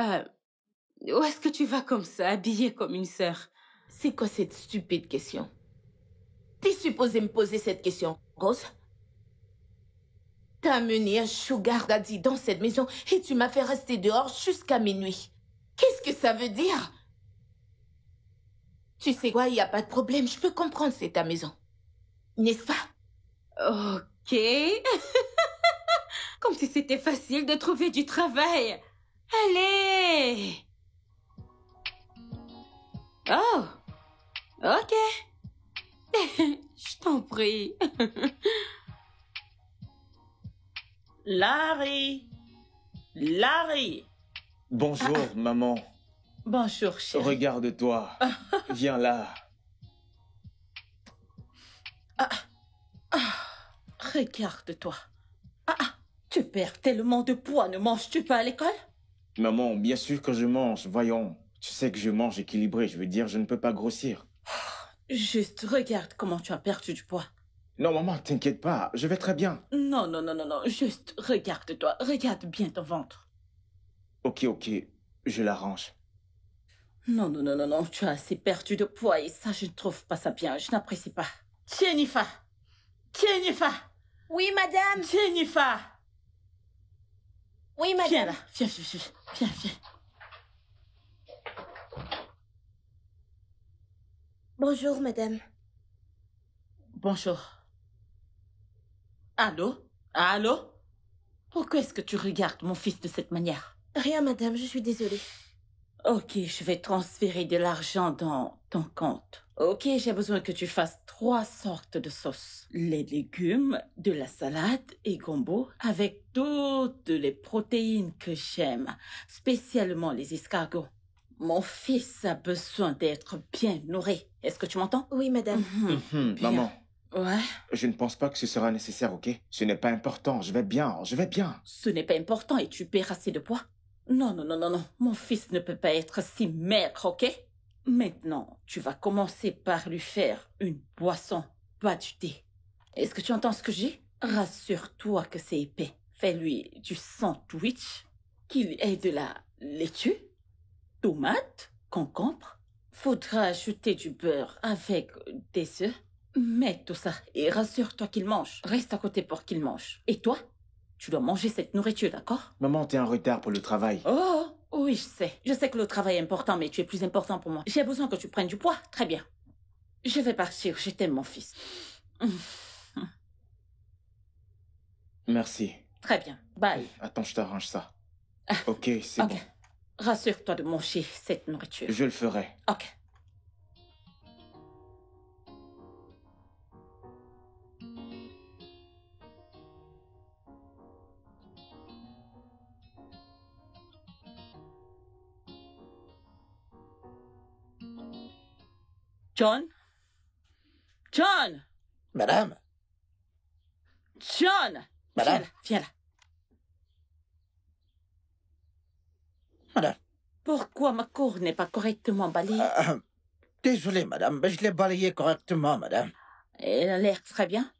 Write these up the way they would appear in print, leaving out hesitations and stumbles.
Euh, Où est-ce que tu vas comme ça, habillée comme une sœur? C'est quoi cette stupide question? T'es supposée me poser cette question, Rose? T'as amené un sugar daddy dans cette maison et tu m'as fait rester dehors jusqu'à minuit. Qu'est-ce que ça veut dire? Tu sais quoi, il n'y a pas de problème, je peux comprendre, c'est ta maison. N'est-ce pas? Ok. Comme si c'était facile de trouver du travail. Allez. Oh, ok. Je t'en prie. Larry! Larry! Bonjour, maman. Bonjour, chérie. Regarde-toi. Viens là. Regarde-toi. Tu perds tellement de poids, ne manges-tu pas à l'école? Maman, bien sûr que je mange. Voyons. Tu sais que je mange équilibré. Je veux dire, je ne peux pas grossir. Juste regarde comment tu as perdu du poids. Non, maman, t'inquiète pas. Je vais très bien. Non, juste regarde-toi. Regarde bien ton ventre. Ok, je l'arrange. Non, tu as assez perdu de poids et ça, je ne trouve pas ça bien. Je n'apprécie pas. Jennifer! Oui, madame. Jennifer! Oui, madame. Viens là, viens. Bonjour, madame. Bonjour. Allô? Pourquoi est-ce que tu regardes mon fils de cette manière? Rien, madame, je suis désolée. Ok, je vais transférer de l'argent dans ton compte. Ok, j'ai besoin que tu fasses 3 sortes de sauces. Les légumes, de la salade et gombo avec toutes les protéines que j'aime, spécialement les escargots. Mon fils a besoin d'être bien nourri. Est-ce que tu m'entends? Oui, madame. Bien. Maman, Ouais. je ne pense pas que ce sera nécessaire, ok? Ce n'est pas important. Je vais bien. Ce n'est pas important et tu perds assez de poids. Non. Mon fils ne peut pas être si maigre, ok? Maintenant, tu vas commencer par lui faire une boisson, pas du thé. Est-ce que tu entends ce que je dis? Rassure-toi que c'est épais. Fais-lui du sandwich, qu'il ait de la laitue, tomate, concombre. Faudra ajouter du beurre avec des œufs. Mets tout ça et rassure-toi qu'il mange. Reste à côté pour qu'il mange. Et toi? Tu dois manger cette nourriture, d'accord? Maman, t'es en retard pour le travail. Oh, oui, je sais. Je sais que le travail est important, mais tu es plus important pour moi. J'ai besoin que tu prennes du poids. Très bien. Je vais partir. Je t'aime, mon fils. Merci. Très bien. Bye. Attends, je t'arrange ça. Ok, c'est Ok. bon. Rassure-toi de manger cette nourriture. Je le ferai. Ok. John? Madame? John! Madame? Viens là. Madame? Pourquoi ma cour n'est pas correctement balayée? Désolé, madame, mais je l'ai balayé correctement, madame. Elle a l'air très bien.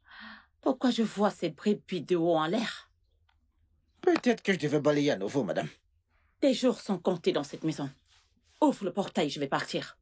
Pourquoi je vois ces bribes de haut en l'air? Peut-être que je devais balayer à nouveau, madame. Tes jours sont comptés dans cette maison. Ouvre le portail, je vais partir.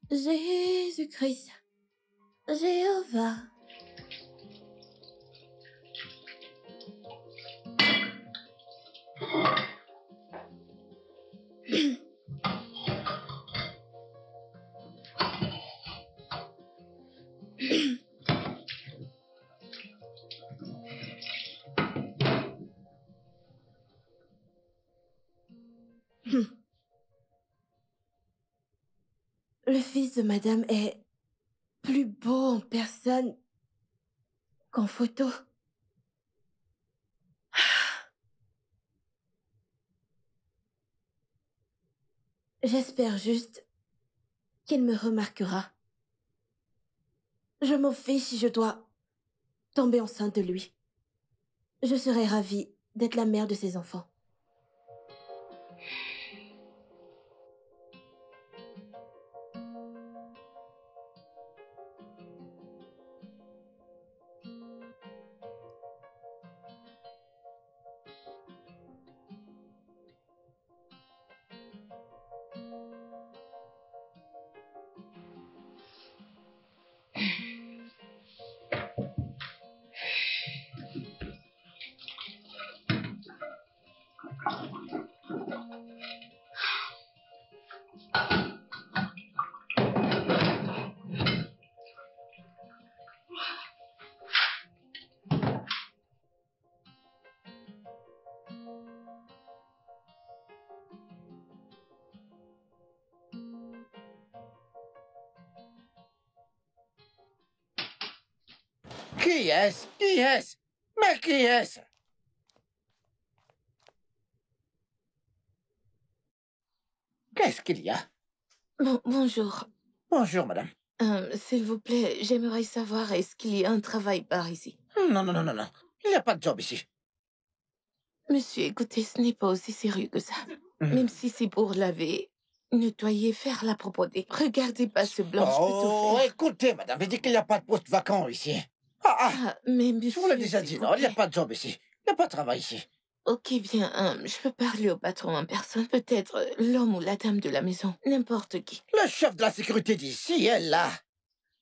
Jésus-Christ, Jéhovah. Le fils de madame est plus beau en personne qu'en photo. J'espère juste qu'il me remarquera. Je m'en fiche si je dois tomber enceinte de lui. Je serai ravie d'être la mère de ses enfants. Qui est-ce? Qui est-ce? Mais qui est-ce? Qu'est-ce qu'il y a? Bonjour. Bonjour, madame. S'il vous plaît, j'aimerais savoir est-ce qu'il y a un travail par ici? Non, non, non, non, non. Il n'y a pas de job ici. Monsieur, écoutez, ce n'est pas aussi sérieux que ça. Même si c'est pour laver, nettoyer, faire la propreté. Regardez pas ce blanc, je peux tout Oh, faire. écoutez, madame, j'ai dit qu'il n'y a pas de poste vacant ici. Ah, Mais je monsieur, vous l'ai déjà s'il dit, vous non, il n'y a plaît. pas de job ici. Il n'y a pas de travail ici. Ok, bien, je peux parler au patron en personne. Peut-être l'homme ou la dame de la maison. N'importe qui. Le chef de la sécurité d'ici est là.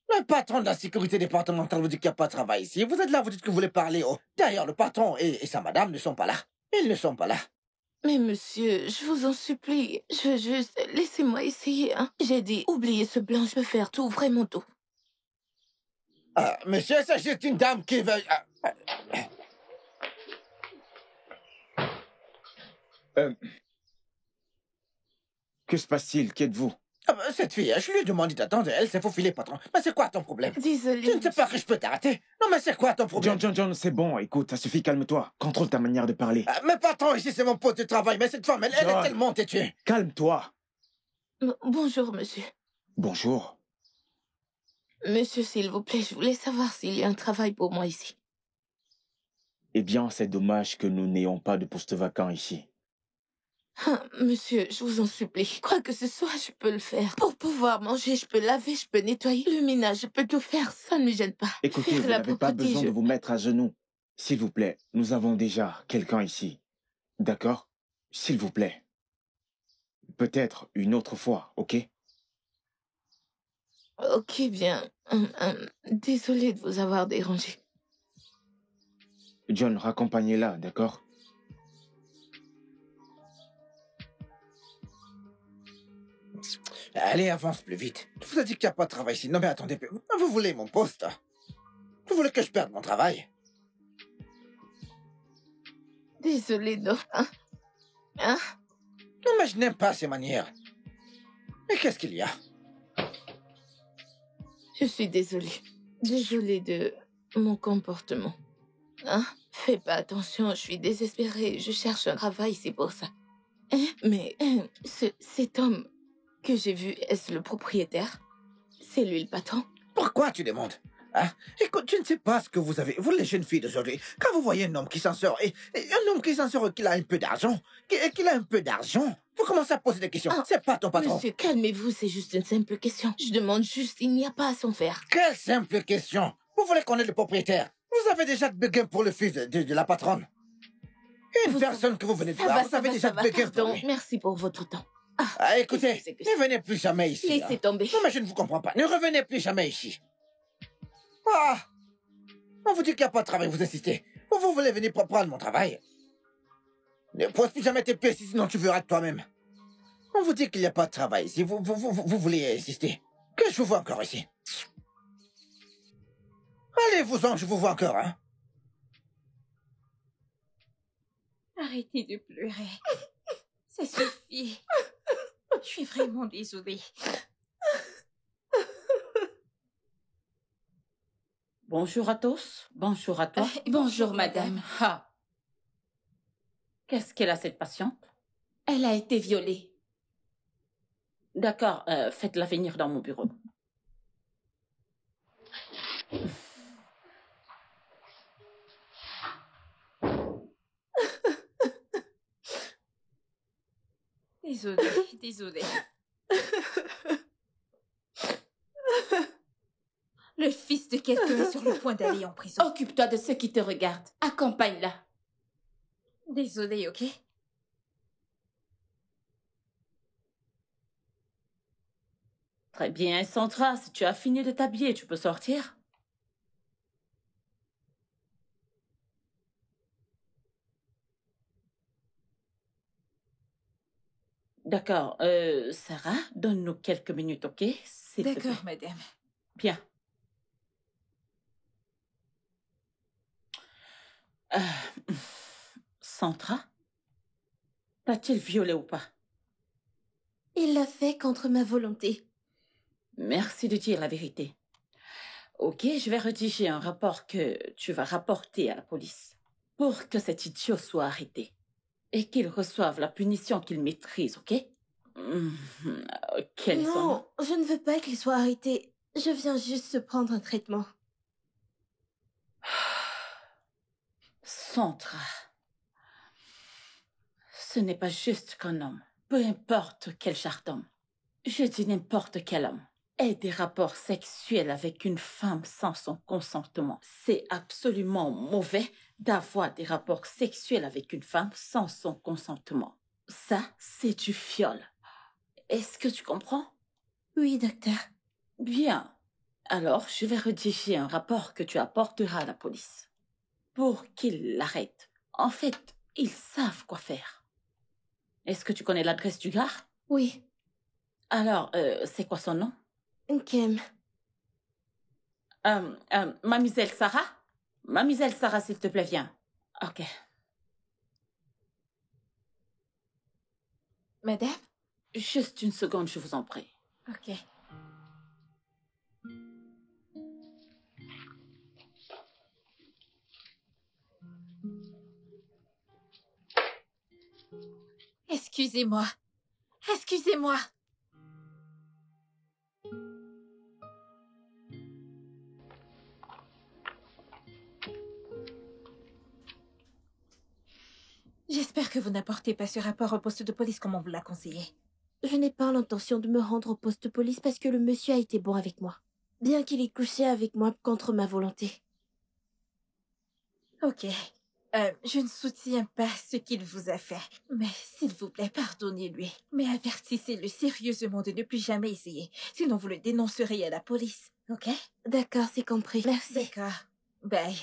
Le patron de la sécurité départementale vous dit qu'il n'y a pas de travail ici. Vous êtes là, vous dites que vous voulez parler. Oh. D'ailleurs, le patron et sa madame ne sont pas là. Ils ne sont pas là. Mais monsieur, je vous en supplie. Je veux juste... Laissez-moi essayer, hein. J'ai dit, oubliez ce blanc, je peux faire tout, vraiment tout. Monsieur, c'est juste une dame qui veut... Que se passe-t-il? Qui êtes-vous? Cette fille, je lui ai demandé d'attendre, elle s'est faufilée, patron. Mais c'est quoi ton problème? Désolée. Tu ne sais pas que je peux t'arrêter? Non, mais c'est quoi ton problème? John, c'est bon. Écoute, ça suffit, calme-toi. Contrôle ta manière de parler. Mais patron, ici c'est mon poste de travail, mais cette femme, elle est John. tellement têtue. Calme-toi. Bonjour, monsieur. Bonjour. Monsieur, s'il vous plaît, je voulais savoir s'il y a un travail pour moi ici. Eh bien, c'est dommage que nous n'ayons pas de poste vacant ici. Monsieur, je vous en supplie. Quoi que ce soit, je peux le faire. Pour pouvoir manger, je peux laver, je peux nettoyer. Le ménage, je peux tout faire. Ça ne me gêne pas. Écoutez, Faire vous la n'avez pas propreté, besoin de vous mettre à genoux. S'il vous plaît, nous avons déjà quelqu'un ici. D'accord? S'il vous plaît. Peut-être une autre fois, ok? Ok, bien. Désolée de vous avoir dérangé. John, raccompagnez-la, d'accord? Allez, avance plus vite. Je vous ai dit qu'il n'y a pas de travail ici. Non, mais attendez, vous voulez mon poste? Vous voulez que je perde mon travail? Désolée, non. Hein? Non, mais je n'aime pas ces manières. Mais qu'est-ce qu'il y a? Je suis désolée. Désolée de mon comportement. Hein? Fais pas attention, je suis désespérée. Je cherche un travail, c'est pour ça. Mais cet homme que j'ai vu, est-ce le propriétaire? C'est lui le patron? Pourquoi tu demandes? Hein? Écoute, tu ne sais pas ce que vous avez. Vous, les jeunes filles d'aujourd'hui, quand vous voyez un homme qui s'en sort, et un homme qui s'en sort, qu'il a un peu d'argent, qu'il a un peu d'argent, vous commencez à poser des questions. C'est pas ton patron. Monsieur, calmez-vous, c'est juste une simple question. Je demande juste, il n'y a pas à s'en faire. Quelle simple question. Vous voulez connaître le propriétaire? Vous avez déjà de béguin pour le fils de la patronne. Une personne que vous venez de voir, vous avez déjà de béguin pour pardon. lui. Merci pour votre temps. Ah, écoutez, qu'est-ce que ne venez plus jamais ici. Laissez hein. tomber. Non, mais je ne vous comprends pas. Ne revenez plus jamais ici. Ah! On vous dit qu'il n'y a pas de travail, vous insistez. Vous voulez venir prendre mon travail? Ne pose plus jamais tes pieds ici, sinon tu verras de toi-même. On vous dit qu'il n'y a pas de travail ici. Vous voulez insister. Que je vous vois encore ici. Allez-vous-en, je vous vois encore, hein. Arrêtez de pleurer. Ça suffit. Je suis vraiment désolée. Bonjour à tous. Bonjour à toi. Bonjour, madame. Ah. Qu'est-ce qu'elle a, cette patiente? Elle a été violée. D'accord, faites-la venir dans mon bureau. Désolée. Le fils de quelqu'un est sur le point d'aller en prison. Occupe-toi de ceux qui te regardent. Accompagne-la. Désolée, ok? Très bien, Sandra, si tu as fini de t'habiller, tu peux sortir. D'accord, Sarah, donne-nous quelques minutes, ok? S'il te plaît. D'accord, madame. Bien. Euh, Sandra, t'a-t-il violé ou pas? Il l'a fait contre ma volonté. Merci de dire la vérité. Ok, je vais rédiger un rapport que tu vas rapporter à la police pour que cet idiot soit arrêté et qu'il reçoive la punition qu'il maîtrise, ok? Quel est son nom? Non, je ne veux pas qu'il soit arrêté. Je viens juste se prendre un traitement. Sandra. Ce n'est pas juste qu'un homme, peu importe quel genre d'homme, je dis n'importe quel homme, ait des rapports sexuels avec une femme sans son consentement. C'est absolument mauvais d'avoir des rapports sexuels avec une femme sans son consentement. Ça, c'est du viol. Est-ce que tu comprends? Oui, docteur. Bien. Alors, je vais rédiger un rapport que tu apporteras à la police pour qu'ils l'arrêtent. En fait, ils savent quoi faire. Est-ce que tu connais l'adresse du gars? Oui. Alors, c'est quoi son nom? Kem. Mademoiselle Sarah? Mademoiselle Sarah, s'il te plaît, viens. Ok. Madame? Juste une seconde, je vous en prie. Ok. Excusez-moi. Excusez-moi. J'espère que vous n'apportez pas ce rapport au poste de police comme on vous l'a conseillé. Je n'ai pas l'intention de me rendre au poste de police parce que le monsieur a été bon avec moi. Bien qu'il ait couché avec moi contre ma volonté. Ok. Je ne soutiens pas ce qu'il vous a fait. Mais s'il vous plaît, pardonnez-lui. Mais avertissez-le sérieusement de ne plus jamais essayer. Sinon, vous le dénoncerez à la police. Ok? D'accord, c'est compris. Merci. D'accord. Bye.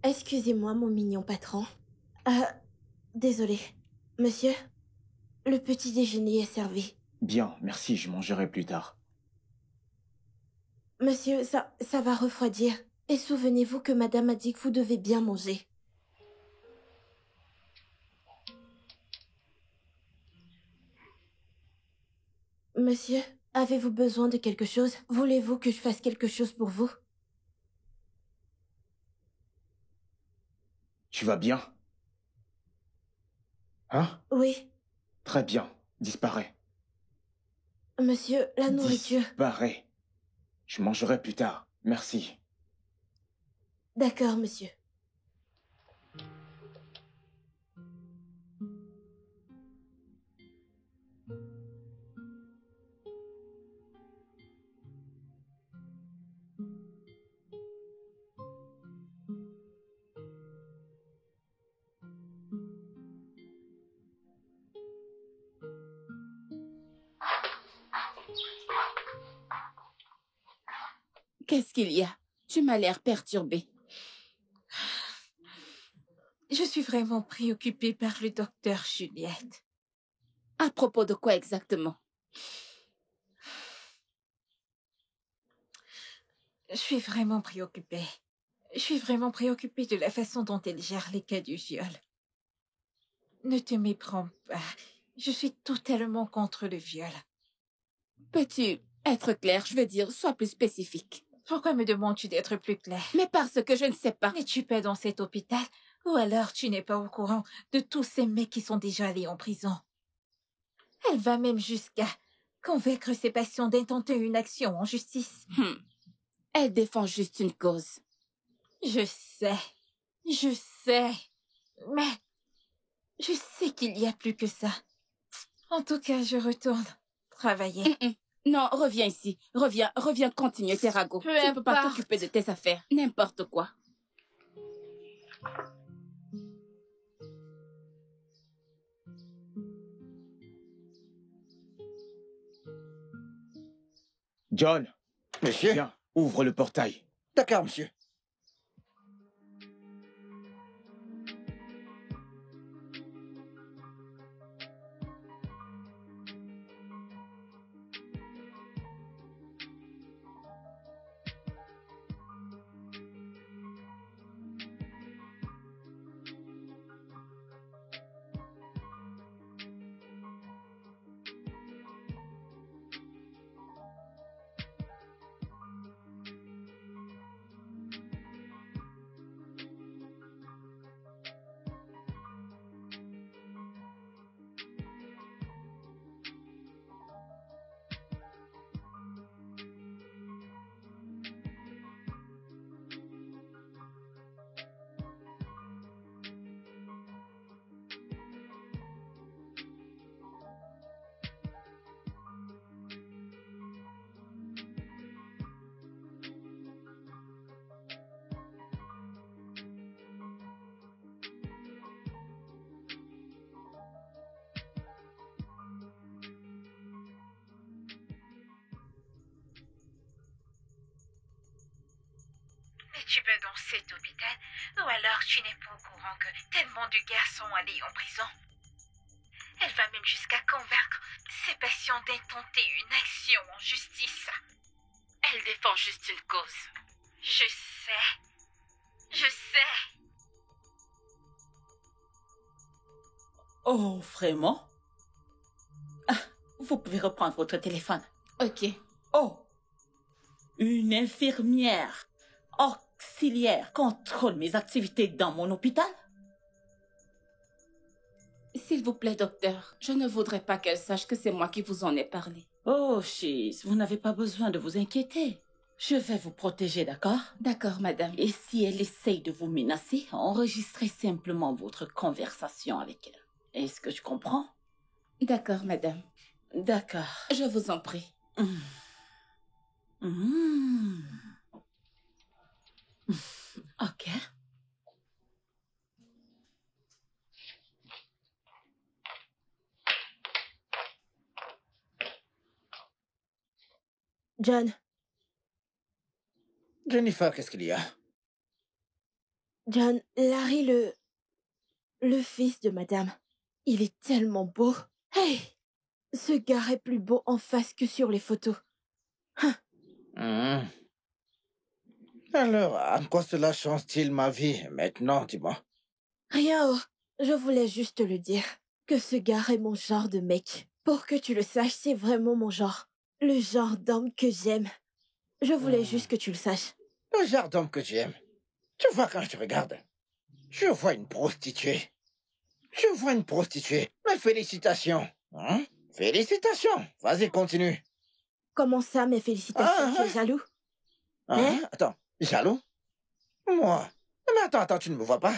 Excusez-moi, mon mignon patron. Désolé. Monsieur, le petit déjeuner est servi. Bien, merci, je mangerai plus tard. Monsieur, ça va refroidir. Et souvenez-vous que madame a dit que vous devez bien manger. Monsieur, avez-vous besoin de quelque chose? Voulez-vous que je fasse quelque chose pour vous? Tu vas bien? Hein? Oui, Très bien. Disparaît. monsieur, la nourriture. Disparaît. Je mangerai plus tard. Merci. D'accord, monsieur. Qu'est-ce qu'il y a? Tu m'as l'air perturbée. Je suis vraiment préoccupée par le docteur Juliette. À propos de quoi exactement? Je suis vraiment préoccupée. Je suis vraiment préoccupée de la façon dont elle gère les cas du viol. Ne te méprends pas. Je suis totalement contre le viol. Peux-tu être clair? Je veux dire, sois plus spécifique. Pourquoi me demandes-tu d'être plus clair? Mais parce que je ne sais pas. N'es-tu pas dans cet hôpital? Ou alors tu n'es pas au courant de tous ces mecs qui sont déjà allés en prison? Elle va même jusqu'à convaincre ses patients d'intenter une action en justice. Elle défend juste une cause. Je sais, mais je sais qu'il y a plus que ça. En tout cas, je retourne travailler. Non, reviens ici. Reviens continuer tes ragots. Tu ne peux pas importe. t'occuper de tes affaires. N'importe quoi. John, Monsieur? viens, ouvre le portail. D'accord, monsieur. N'es-tu pas dans cet hôpital? Ou alors tu n'es pas au courant que tellement de gars sont allés en prison? Elle va même jusqu'à convaincre ses patients d'intenter une action en justice. Elle défend juste une cause. Je sais. Oh, vraiment? Ah, vous pouvez reprendre votre téléphone. Ok. Oh, une infirmière auxiliaire contrôle mes activités dans mon hôpital? S'il vous plaît, docteur, je ne voudrais pas qu'elle sache que c'est moi qui vous en ai parlé. Oh, Chiz, vous n'avez pas besoin de vous inquiéter. Je vais vous protéger, d'accord? D'accord, madame. Et si elle essaye de vous menacer, enregistrez simplement votre conversation avec elle. Est-ce que tu comprends? D'accord, madame. D'accord. Je vous en prie. Ok. John, Jennifer, qu'est-ce qu'il y a? John, Larry, le fils de madame, il est tellement beau. Hey! Ce gars est plus beau en face que sur les photos. Alors, en quoi cela change-t-il ma vie maintenant, dis-moi? Rien, oh. Je voulais juste le dire. Que ce gars est mon genre de mec. Pour que tu le saches, c'est vraiment mon genre. Le genre d'homme que j'aime. Je voulais juste que tu le saches. Le genre d'homme que j'aime. Tu vois, quand je te regarde, je vois une prostituée. Je vois une prostituée. Mais félicitations. Hein? Félicitations. Vas-y, continue. Comment ça, mes félicitations? Tu es jaloux? Hein? Attends, jaloux? Moi? Mais attends, tu ne me vois pas?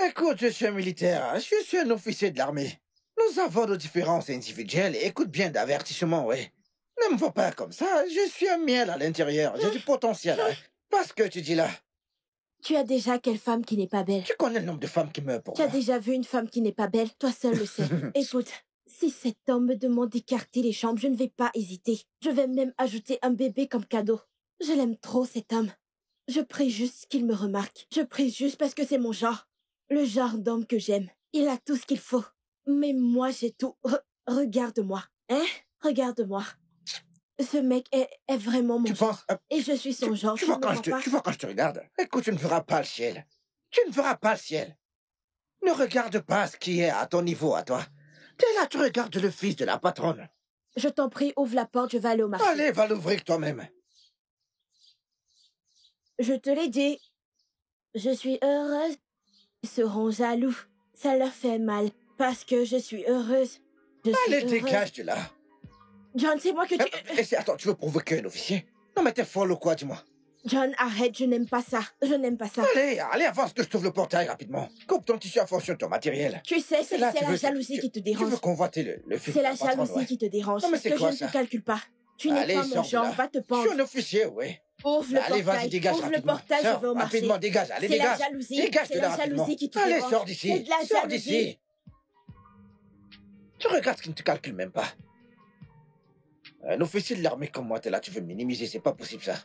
Écoute, je suis un militaire. Je suis un officier de l'armée. Nous avons nos différences individuelles et écoute bien d'avertissement, ouais. Ne me vois pas comme ça. Je suis un miel à l'intérieur. J'ai du potentiel. Hein. Pas ce que tu dis là. Tu as déjà quelle femme qui n'est pas belle? Tu connais le nombre de femmes qui meurent pour Tu moi. as déjà vu une femme qui n'est pas belle? Toi seul le sais. Écoute, si cet homme me demande d'écarter les chambres, je ne vais pas hésiter. Je vais même ajouter un bébé comme cadeau. Je l'aime trop, cet homme. Je prie juste qu'il me remarque. Je prie juste parce que c'est mon genre. Le genre d'homme que j'aime. Il a tout ce qu'il faut. Mais moi, j'ai tout. Regarde-moi. Hein? Regarde-moi. Ce mec est vraiment mon genre. Et je suis son genre. Tu vois quand je te regarde? Écoute, tu ne verras pas le ciel. Tu ne verras pas le ciel. Ne regarde pas ce qui est à ton niveau, à toi. T'es là, tu regardes le fils de la patronne. Je t'en prie, ouvre la porte, je vais aller au marché. Allez, va l'ouvrir toi-même. Je te l'ai dit. Je suis heureuse. Ils seront jaloux. Ça leur fait mal. Parce que je suis heureuse. Allez, dégage de là. John, c'est moi que tu... Attends, tu veux provoquer un officier? Non, mais t'es folle ou quoi, dis-moi? John, arrête, je n'aime pas ça. Je n'aime pas ça. Allez, avance que je t'ouvre le portail rapidement. Coupe ton tissu en fonction de ton matériel. Tu sais, c'est la jalousie qui te dérange. Tu veux convoiter le fils C'est de la la patronne, jalousie qui te dérange. Non, mais c'est que quoi, je ne ça? te calcule pas. Tu n'es pas mon genre, va te pendre. Je suis un officier, oui. Ouvre le portail. Allez, vas-y, dégage Ouvre rapidement. le portail, je vais au marché. Rapidement, dégage. Allez, dégage. C'est la jalousie. Dégage C'est de là la rapidement. jalousie qui te Allez, dérange. sors d'ici. C'est de la Sors jalousie. d'ici. Tu regardes ce qui ne te calcule même pas. Un officier de l'armée comme moi, t'es là, tu veux me minimiser, c'est pas possible ça.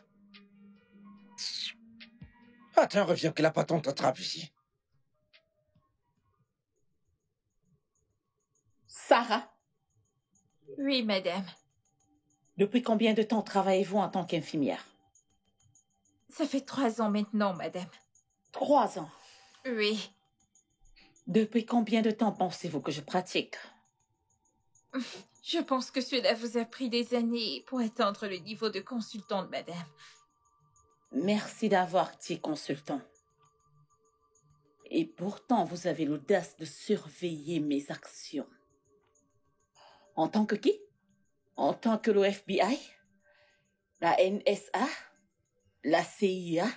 Attends, reviens que la patronne t'attrape ici. Sarah, Oui, madame. depuis combien de temps travaillez-vous en tant qu'infirmière? Ça fait 3 ans maintenant, madame. 3 ans. Oui. Depuis combien de temps pensez-vous que je pratique? Je pense que cela vous a pris des années pour atteindre le niveau de consultante, madame. Merci d'avoir dit consultant. Et pourtant, vous avez l'audace de surveiller mes actions. En tant que qui? En tant que le FBI? La NSA? La CIA?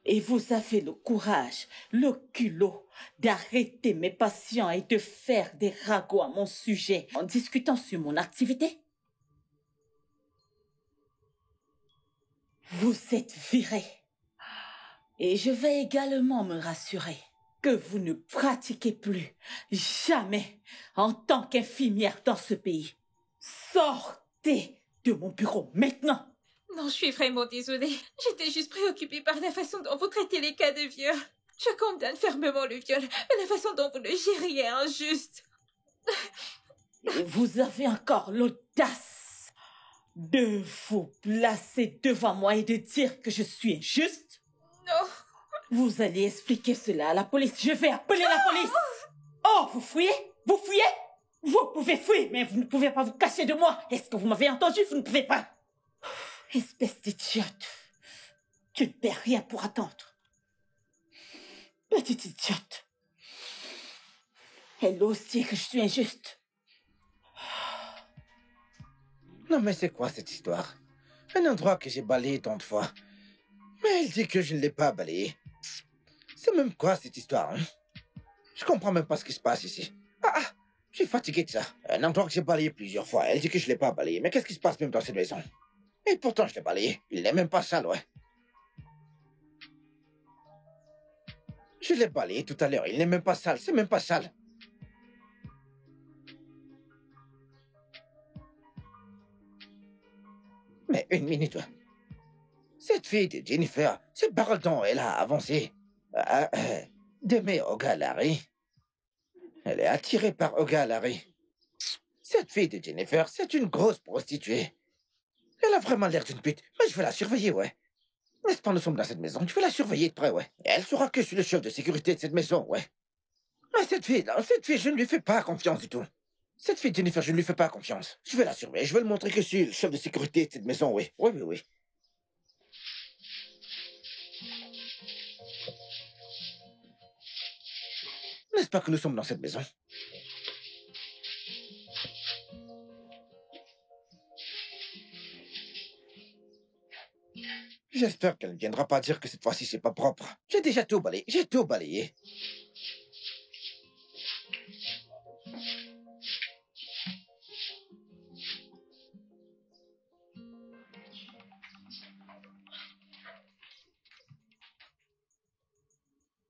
Et vous avez le courage, le culot d'arrêter mes patients et de faire des ragots à mon sujet en discutant sur mon activité? Vous êtes viré. Et je vais également me rassurer que vous ne pratiquez plus jamais en tant qu'infirmière dans ce pays. Sortez de mon bureau maintenant. Non, je suis vraiment désolée. J'étais juste préoccupée par la façon dont vous traitez les cas de viol. Je condamne fermement le viol, mais la façon dont vous le gérez est injuste. Et vous avez encore l'audace de vous placer devant moi et de dire que je suis injuste? Non. Vous allez expliquer cela à la police. Je vais appeler la police. Oh, vous fouillez? Vous fouillez? Vous pouvez fuir, mais vous ne pouvez pas vous cacher de moi. Est-ce que vous m'avez entendu? Vous ne pouvez pas. Espèce d'idiote. Tu ne perds rien pour attendre. Petite idiote. Elle ose dire que je suis injuste. Non, mais c'est quoi cette histoire? Un endroit que j'ai balayé tant de fois. Mais elle dit que je ne l'ai pas balayé. C'est même quoi cette histoire, hein? Je comprends même pas ce qui se passe ici. Je suis fatigué de ça. Un endroit que j'ai balayé plusieurs fois. Elle dit que je ne l'ai pas balayé. Mais qu'est-ce qui se passe même dans cette maison? Et pourtant, je l'ai balayé. Il n'est même pas sale, ouais. Je l'ai balayé tout à l'heure. Il n'est même pas sale. C'est même pas sale. Mais une minute. Cette fille de Jennifer, cette parole dont elle a avancé. D'aimer Olga Larry. Elle est attirée par Olga Larry. Cette fille de Jennifer, c'est une grosse prostituée. Elle a vraiment l'air d'une pute, mais je vais la surveiller, ouais. N'est-ce pas, nous sommes dans cette maison, je vais la surveiller de près, ouais. Et elle saura que je suis le chef de sécurité de cette maison, ouais. Mais cette fille, je ne lui fais pas confiance du tout. Cette fille, Jennifer, je ne lui fais pas confiance. Je vais la surveiller, je vais lui montrer que je suis le chef de sécurité de cette maison, oui. Oui, oui, oui. N'est-ce pas que nous sommes dans cette maison? J'espère qu'elle ne viendra pas dire que cette fois-ci, c'est pas propre. J'ai déjà tout balayé. J'ai tout balayé.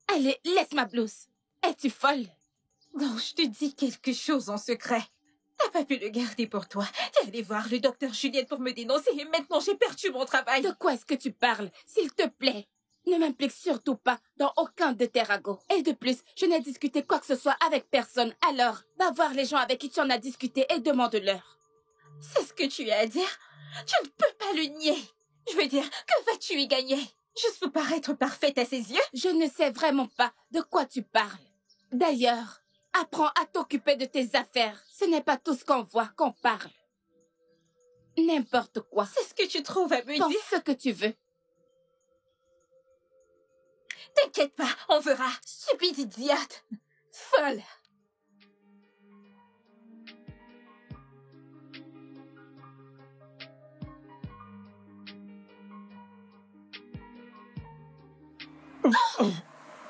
Allez, laisse ma blouse. Es-tu folle? Non, je te dis quelque chose en secret. T'as pas pu le garder pour toi. T'es allé voir le docteur Juliette pour me dénoncer et maintenant j'ai perdu mon travail. De quoi est-ce que tu parles? S'il te plaît, ne m'implique surtout pas dans aucun de tes ragots. Et de plus, je n'ai discuté quoi que ce soit avec personne. Alors, va voir les gens avec qui tu en as discuté et demande-leur. C'est ce que tu as à dire? Tu ne peux pas le nier. Je veux dire, que vas-tu y gagner? Juste pour paraître parfaite à ses yeux? Je ne sais vraiment pas de quoi tu parles. D'ailleurs, apprends à t'occuper de tes affaires. Ce n'est pas tout ce qu'on voit qu'on parle. N'importe quoi. C'est ce que tu trouves à me Pense dire? ce que tu veux. T'inquiète pas, on verra. Stupide idiote. Folle.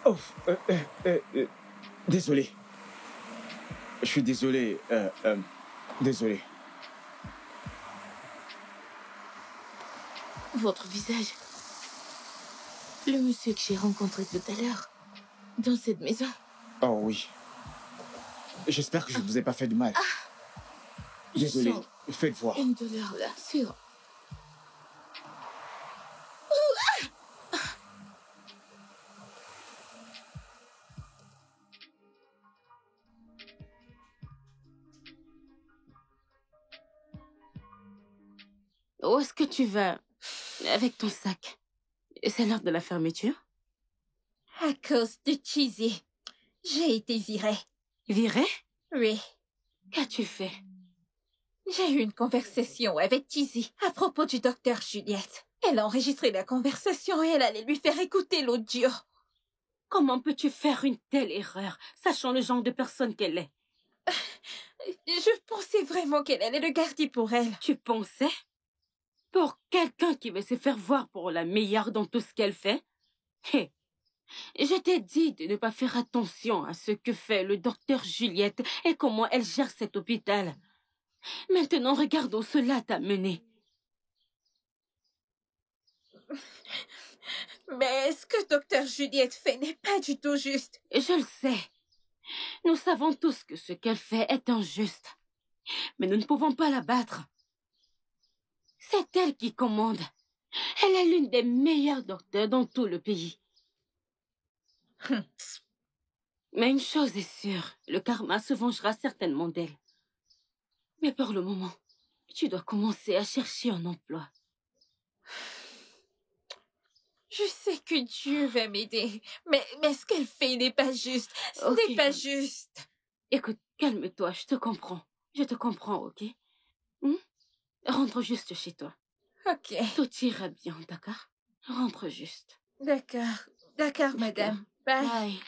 Oh, désolé. Je suis désolé. Désolé. Votre visage. Le monsieur que j'ai rencontré tout à l'heure. Dans cette maison. Oh oui. J'espère que je ne vous ai pas fait de mal. Désolé. Je sens Faites voir. une douleur là, sur... Où est-ce que tu vas avec ton sac? C'est l'heure de la fermeture? À cause de Cheesy, j'ai été virée. Virée? Oui. Qu'as-tu fait? J'ai eu une conversation avec Cheesy à propos du docteur Juliette. Elle a enregistré la conversation et elle allait lui faire écouter l'audio. Comment peux-tu faire une telle erreur, sachant le genre de personne qu'elle est? Je pensais vraiment qu'elle allait le garder pour elle. Tu pensais? Pour quelqu'un qui veut se faire voir pour la meilleure dans tout ce qu'elle fait? Hé, je t'ai dit de ne pas faire attention à ce que fait le docteur Juliette et comment elle gère cet hôpital. Maintenant, regarde où cela t'a mené. Mais ce que docteur Juliette fait n'est pas du tout juste. Je le sais. Nous savons tous que ce qu'elle fait est injuste. Mais nous ne pouvons pas la battre. C'est elle qui commande. Elle est l'une des meilleures docteurs dans tout le pays. Mais une chose est sûre, le karma se vengera certainement d'elle. Mais pour le moment, tu dois commencer à chercher un emploi. Je sais que Dieu va m'aider, mais ce qu'elle fait n'est pas juste. Ce Ok. n'est pas juste. Écoute, calme-toi, je te comprends. Je te comprends, ok? Rentre juste chez toi. Ok, Tout ira bien, d'accord? Rentre juste. d'accord. D'accord, madame. Bye. Bye.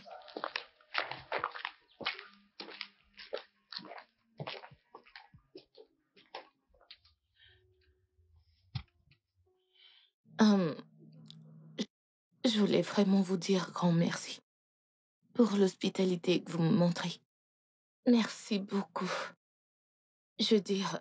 Je voulais vraiment vous dire grand merci pour l'hospitalité que vous me montrez. Merci beaucoup. Je veux dire,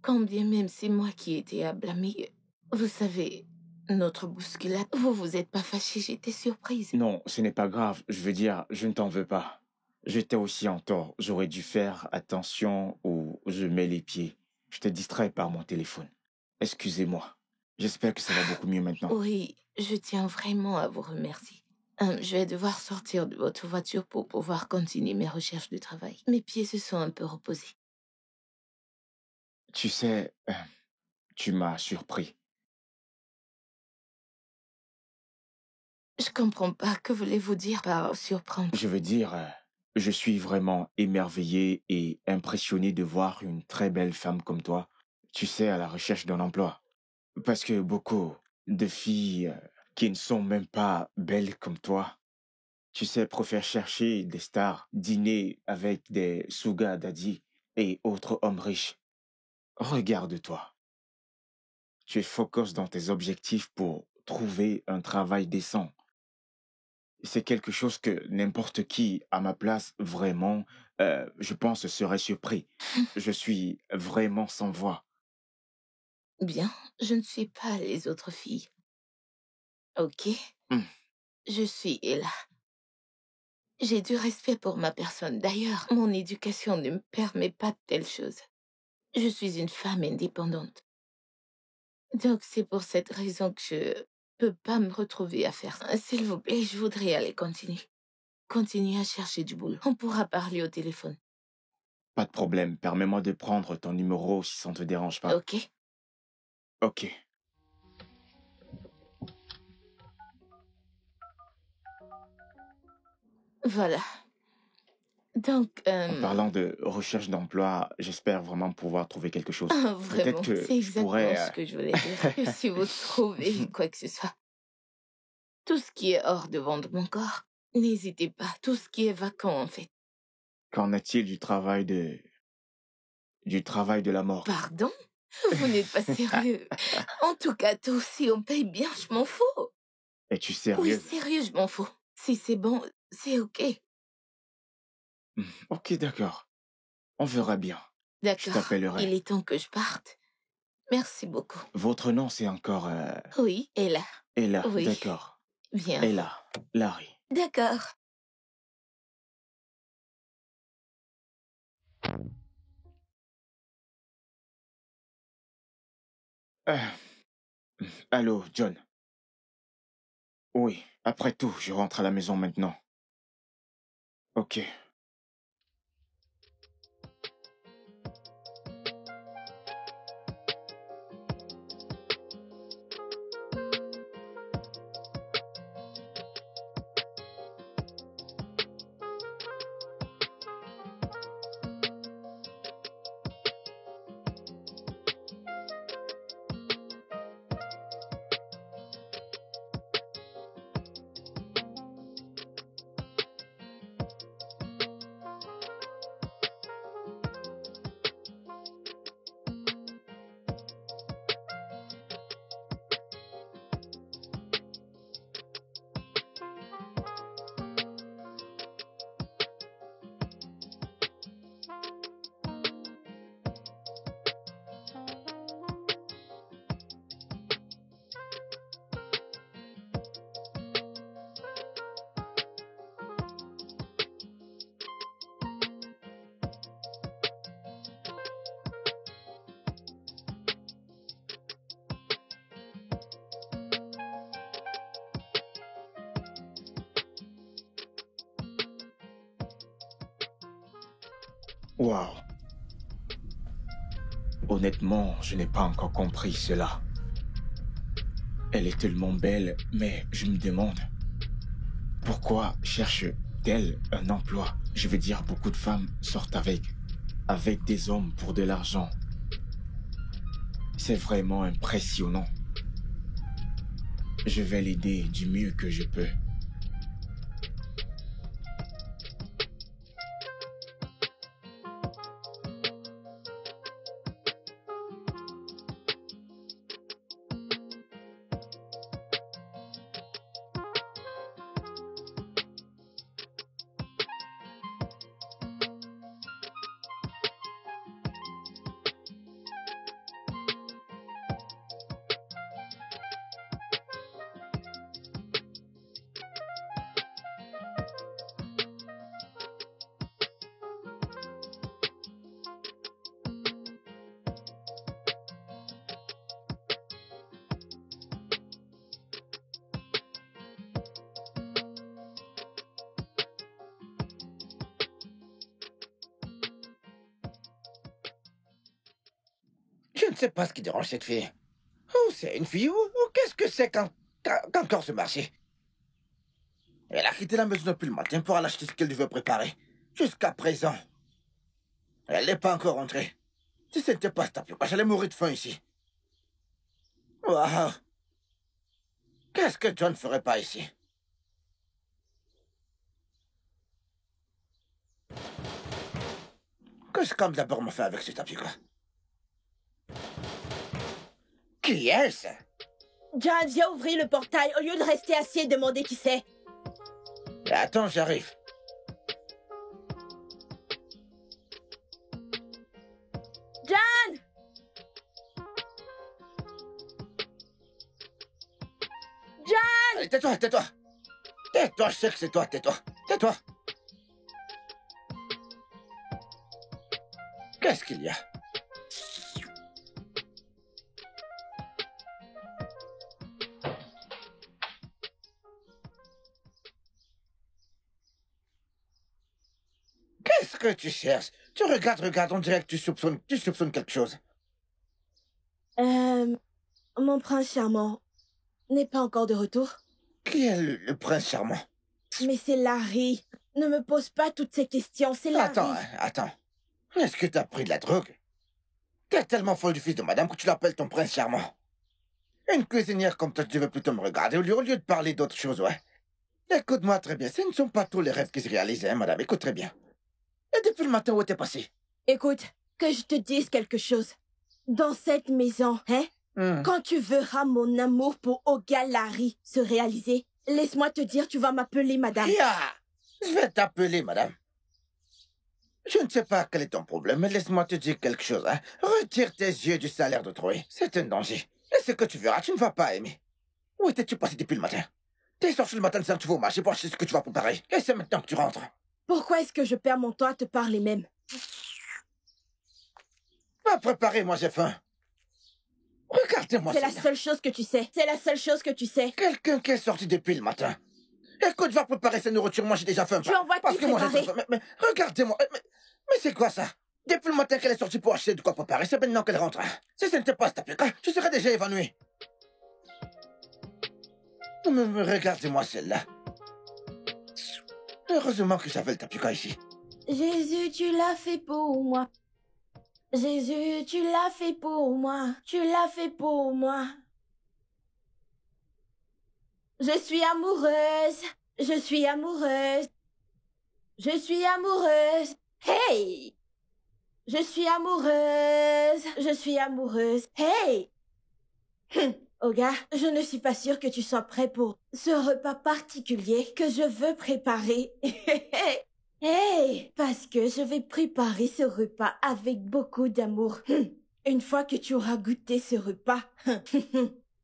quand bien même c'est moi qui ai été à blâmer, vous savez, notre bousculade, vous vous êtes pas fâché, j'étais surprise. Non, ce n'est pas grave. Je veux dire, je ne t'en veux pas. J'étais aussi en tort. J'aurais dû faire attention où je mets les pieds. Je te distrais par mon téléphone. Excusez-moi. J'espère que ça va beaucoup mieux maintenant. Oui, je tiens vraiment à vous remercier. Je vais devoir sortir de votre voiture pour pouvoir continuer mes recherches de travail. Mes pieds se sont un peu reposés. Tu sais, tu m'as surpris. Je comprends pas, que voulez-vous dire par surprendre? Je veux dire, je suis vraiment émerveillé et impressionné de voir une très belle femme comme toi, tu sais, à la recherche d'un emploi. Parce que beaucoup de filles qui ne sont même pas belles comme toi, Tu sais, préfère chercher des stars, dîner avec des sugar daddy et autres hommes riches. Regarde-toi. Tu es focus dans tes objectifs pour trouver un travail décent. C'est quelque chose que n'importe qui à ma place, vraiment, je pense, serait surpris. Je suis vraiment sans voix. Bien, je ne suis pas les autres filles. Ok? Hmm. Je suis Ella. J'ai du respect pour ma personne. D'ailleurs, mon éducation ne me permet pas de telles choses. Je suis une femme indépendante. Donc c'est pour cette raison que je peux pas me retrouver à faire ça. S'il vous plaît, je voudrais aller continuer. Continuer à chercher du boulot. On pourra parler au téléphone. Pas de problème. Permets-moi de prendre ton numéro si ça ne te dérange pas. Ok? Ok. Voilà. Donc, En parlant de recherche d'emploi, j'espère vraiment pouvoir trouver quelque chose. vraiment, Peut-être que c'est je exactement pourrais... ce que je voulais dire. Que si vous trouvez quoi que ce soit, tout ce qui est hors de vent de mon corps, n'hésitez pas. Tout ce qui est vacant, en fait. Qu'en est-il du travail de... la mort? Pardon? Vous n'êtes pas sérieux. En tout cas, toi aussi, on paye bien, je m'en fous. Es-tu Oui, sérieuse? sérieux, je m'en fous. Si c'est bon, c'est ok. Ok, d'accord. On verra bien. Je D'accord. Il t'appellerai. est temps que je parte. Merci beaucoup. Votre nom, c'est encore... Oui, Ella. Ella, Oui. d'accord. Bien. Ella, Larry. D'accord. Euh, allô, John. Oui, après tout, je rentre à la maison maintenant. Ok. Wow. Honnêtement, je n'ai pas encore compris cela. Elle est tellement belle, mais je me demande, pourquoi cherche-t-elle un emploi? Je veux dire, beaucoup de femmes sortent avec des hommes pour de l'argent. C'est vraiment impressionnant. Je vais l'aider du mieux que je peux. Je ne sais pas ce qui dérange cette fille. Oh, c'est une fille ou qu'est-ce que c'est qu'encore ce marché? Elle a quitté la maison depuis le matin pour aller acheter ce qu'elle devait préparer. Jusqu'à présent. Elle n'est pas encore rentrée. Si ce n'était pas Tapioca, j'allais mourir de faim ici. Waouh! Qu'est-ce que John ne ferait pas ici? Que je calme d'abord mon fait avec ce tapis, quoi. Qui est-ce? John, viens ouvrir le portail au lieu de rester assis et demander qui c'est. Attends, j'arrive. John! John! Allez, tais-toi, tais-toi. Tais-toi, je sais que c'est toi, tais-toi. Tais-toi. Qu'est-ce qu'il y a? Qu'est-ce que tu cherches? Tu regardes, on dirait que tu soupçonnes quelque chose. Mon prince charmant n'est pas encore de retour. Qui est le prince charmant? Mais c'est Larry. Ne me pose pas toutes ces questions, c'est Larry. Attends, attends. Est-ce que t'as pris de la drogue? T'es tellement folle du fils de madame que tu l'appelles ton prince charmant. Une cuisinière comme toi, tu veux plutôt me regarder au lieu de parler d'autre chose, ouais. Écoute-moi très bien, ce ne sont pas tous les rêves qui se réalisent, hein, madame, écoute très bien. Et depuis le matin, où t'es passé? Écoute, que je te dise quelque chose. Dans cette maison, quand tu verras mon amour pour Olga Larry se réaliser, laisse-moi te dire, tu vas m'appeler madame. Je vais t'appeler, madame. Je ne sais pas quel est ton problème, mais laisse-moi te dire quelque chose, hein. Retire tes yeux du salaire d'autrui. C'est un danger. Et ce que tu verras, tu ne vas pas aimer. Où étais-tu passé depuis le matin? T'es sorti le matin sans que tu vas au marché pour acheter ce que tu vas préparer. Et c'est maintenant que tu rentres. Pourquoi est-ce que je perds mon temps à te parler même? Va préparer, moi j'ai faim. Regardez-moi. C'est la seule chose que tu sais. C'est la seule chose que tu sais. Quelqu'un qui est sorti depuis le matin. Écoute, va préparer sa nourriture, moi j'ai déjà faim. Tu envoies Parce qui que moi j'ai préparer? faim. Mais regardez-moi. Mais c'est quoi ça? Depuis le matin qu'elle est sortie pour acheter de quoi préparer, c'est maintenant qu'elle rentre. Si ce n'était pas ce tapis-là, je serais déjà évanoui. Mais regardez-moi celle-là. Heureusement que j'avais le tapis-là ici. Jésus, tu l'as fait pour moi. Jésus, tu l'as fait pour moi. Tu l'as fait pour moi. Je suis amoureuse. Je suis amoureuse. Je suis amoureuse. Hey! Je suis amoureuse. Je suis amoureuse. Hey! Olga, je ne suis pas sûre que tu sois prêt pour ce repas particulier que je veux préparer. Hey! Parce que je vais préparer ce repas avec beaucoup d'amour. Une fois que tu auras goûté ce repas,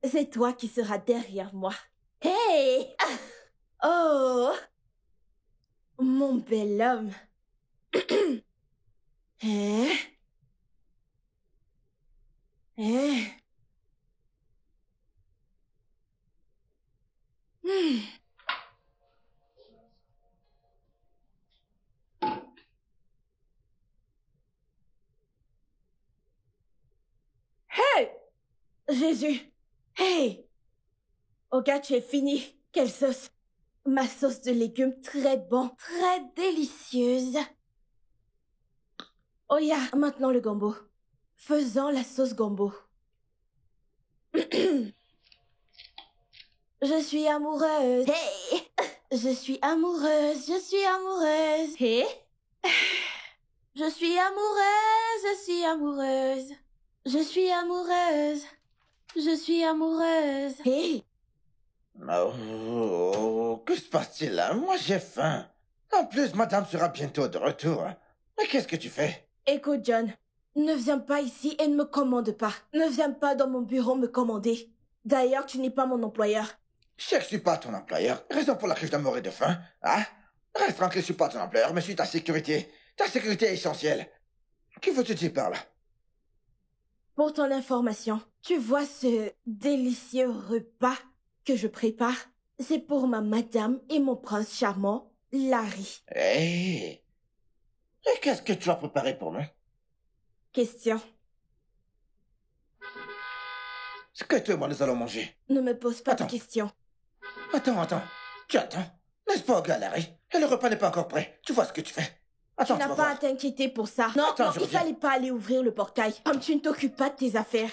c'est toi qui seras derrière moi. Hey! Oh! Mon bel homme. Hein? Hein? Hey! Jésus! Hey! Olga, tu es fini. Quelle sauce? Ma sauce de légumes très bon, très délicieuse. Oh ya, maintenant le gombo. Faisons la sauce gombo. Je suis amoureuse. Hey! Je suis amoureuse, je suis amoureuse. Hey! Je suis amoureuse, je suis amoureuse. Je suis amoureuse. Je suis amoureuse. Hey! Oh, que se passe-t-il là? Moi j'ai faim. En plus, madame sera bientôt de retour. Mais qu'est-ce que tu fais? Écoute, John, ne viens pas ici et ne me commande pas. Ne viens pas dans mon bureau me commander. D'ailleurs, tu n'es pas mon employeur. Je sais que je suis pas ton employeur, raison pour laquelle je dois mourir de faim. Hein? Reste tranquille, je suis pas ton employeur, mais je suis ta sécurité. Ta sécurité est essentielle. Que veux-tu dire par là? Pour ton information, tu vois ce délicieux repas que je prépare? C'est pour ma madame et mon prince charmant, Larry. Hé! Et qu'est-ce que tu as préparé pour nous? Question. Ce que toi et moi nous allons manger. Ne me pose pas Attends. de questions. Attends. Tu attends. N'est-ce pas, Larry? Et le repas n'est pas encore prêt. Tu vois ce que tu fais. Attends, Tu n'as vas pas à voir. t'inquiéter pour ça. Non, Attends, non, je il reviens. fallait pas aller ouvrir le portail. Comme tu ne t'occupes pas de tes affaires.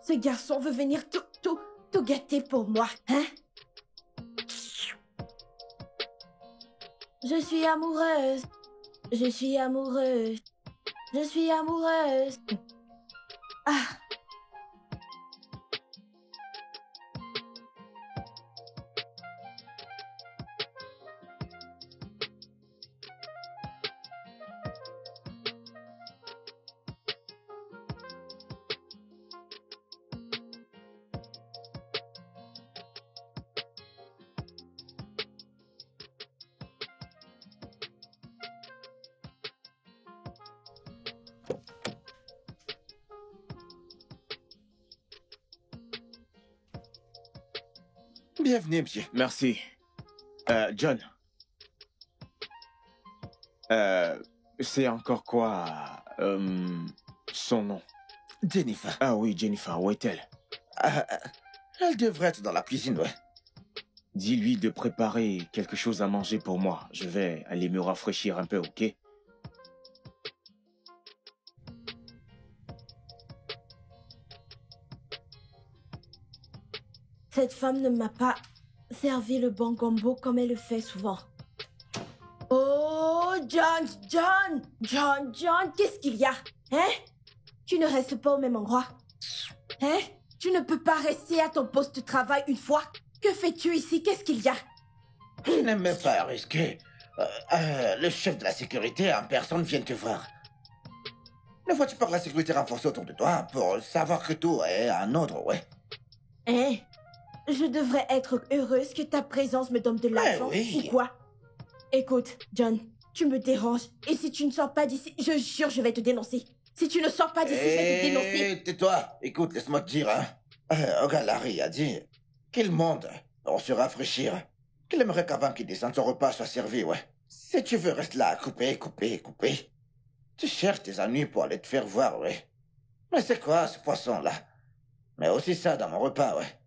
Ce garçon veut venir tout gâter pour moi, hein? Je suis amoureuse. Je suis amoureuse. Je suis amoureuse. Ah. Bienvenue, monsieur. Merci. John. C'est encore quoi son nom? Jennifer. Ah oui, Jennifer, où est-elle? Elle devrait être dans la cuisine, ouais. Dis-lui de préparer quelque chose à manger pour moi. Je vais aller me rafraîchir un peu, ok? Cette femme ne m'a pas servi le bon gombo comme elle le fait souvent. Oh, John, qu'est-ce qu'il y a? Hein? Tu ne restes pas au même endroit. Hein? Tu ne peux pas rester à ton poste de travail une fois. Que fais-tu ici? Qu'est-ce qu'il y a? Je n'aime pas risquer. Le chef de la sécurité en personne vient te voir. Ne vois-tu pas que la sécurité renforcée autour de toi pour savoir que tout est en ordre, ouais? Hein? Je devrais être heureuse que ta présence me donne de l'argent oui. ou quoi? Écoute, John, tu me déranges. Et si tu ne sors pas d'ici, je jure, je vais te dénoncer. Si tu ne sors pas d'ici, je vais te dénoncer. Tais-toi. Écoute, laisse-moi te dire, hein. Regarde, Larry a dit qu'il monte pour se rafraîchir. Qu'il aimerait qu'avant qu'il descende, son repas soit servi, ouais. Si tu veux, reste là à couper. Tu cherches tes ennuis pour aller te faire voir, ouais. Mais c'est quoi, ce poisson-là? Mais aussi ça dans mon repas, ouais.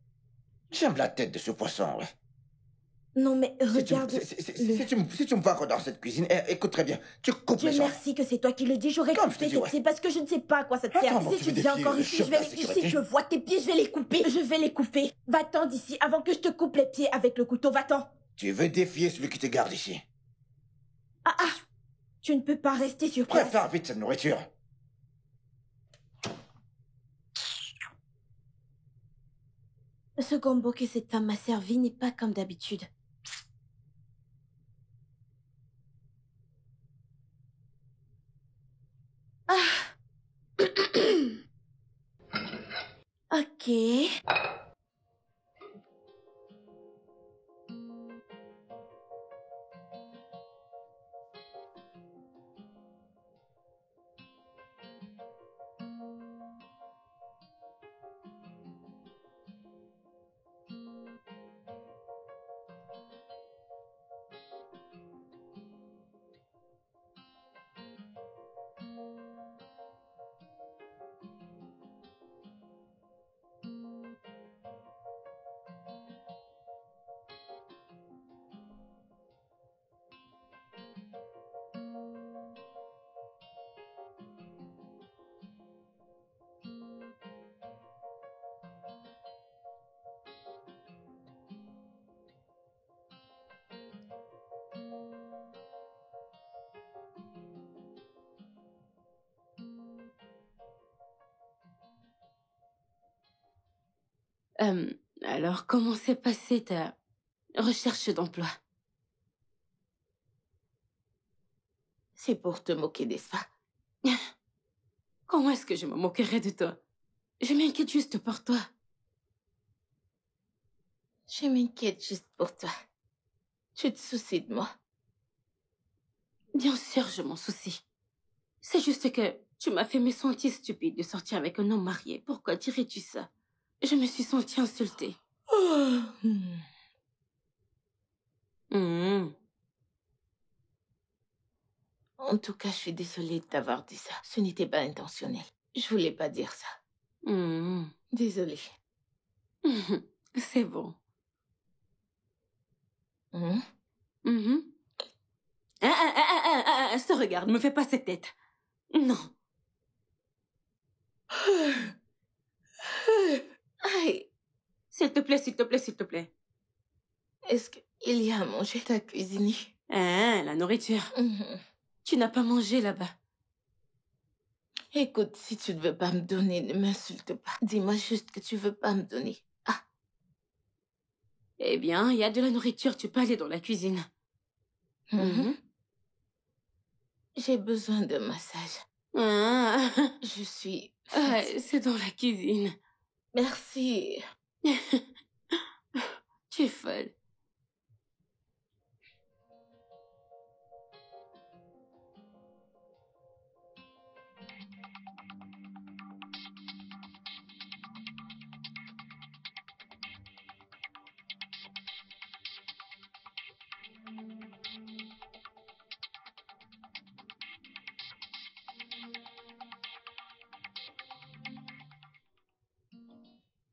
J'aime la tête de ce poisson, ouais. Non, mais Si regarde... tu me vois encore dans cette cuisine, écoute très bien, tu coupes Dieu les gens. merci que c'est toi qui le dis, j'aurais Comme je coupé te dis, tes ouais. pieds parce que je ne sais pas à quoi ça te sert. Attends, Si tu tu veux viens défier encore le ici, chef de la sécurité? si je vois tes pieds, je vais les couper. Je vais les couper. Va-t'en d'ici avant que je te coupe les pieds avec le couteau, va-t'en. Tu veux défier celui qui te garde ici? Ah. Tu ne peux pas rester sur place. Prépare vite cette nourriture. Ce gombo que cette femme m'a servi n'est pas comme d'habitude. Ok. Alors, comment s'est passée ta recherche d'emploi? C'est pour te moquer, n'est-ce pas? Comment est-ce que je me moquerais de toi? Je m'inquiète juste pour toi. Je m'inquiète juste pour toi. Tu te soucies de moi? Bien sûr, je m'en soucie. C'est juste que tu m'as fait me sentir stupide de sortir avec un homme marié. Pourquoi dirais-tu ça? Je me suis sentie insultée. En tout cas, je suis désolée de t'avoir dit ça. Ce n'était pas intentionnel. Je voulais pas dire ça. Désolée. C'est bon. Se regarde, me fais pas cette tête. Non. Aïe. S'il te plaît, s'il te plaît, s'il te plaît. Est-ce qu'il y a à manger? T'as cuisiné? Hein, la nourriture. Mhm. Tu n'as pas mangé là-bas. Écoute, si tu ne veux pas me donner, ne m'insulte pas. Dis-moi juste que tu veux pas me donner. Ah, Eh bien, il y a de la nourriture, tu peux aller dans la cuisine. mhm. J'ai besoin de massage. Ah, Je suis ouais, c'est dans la cuisine. Merci. Tu es folle.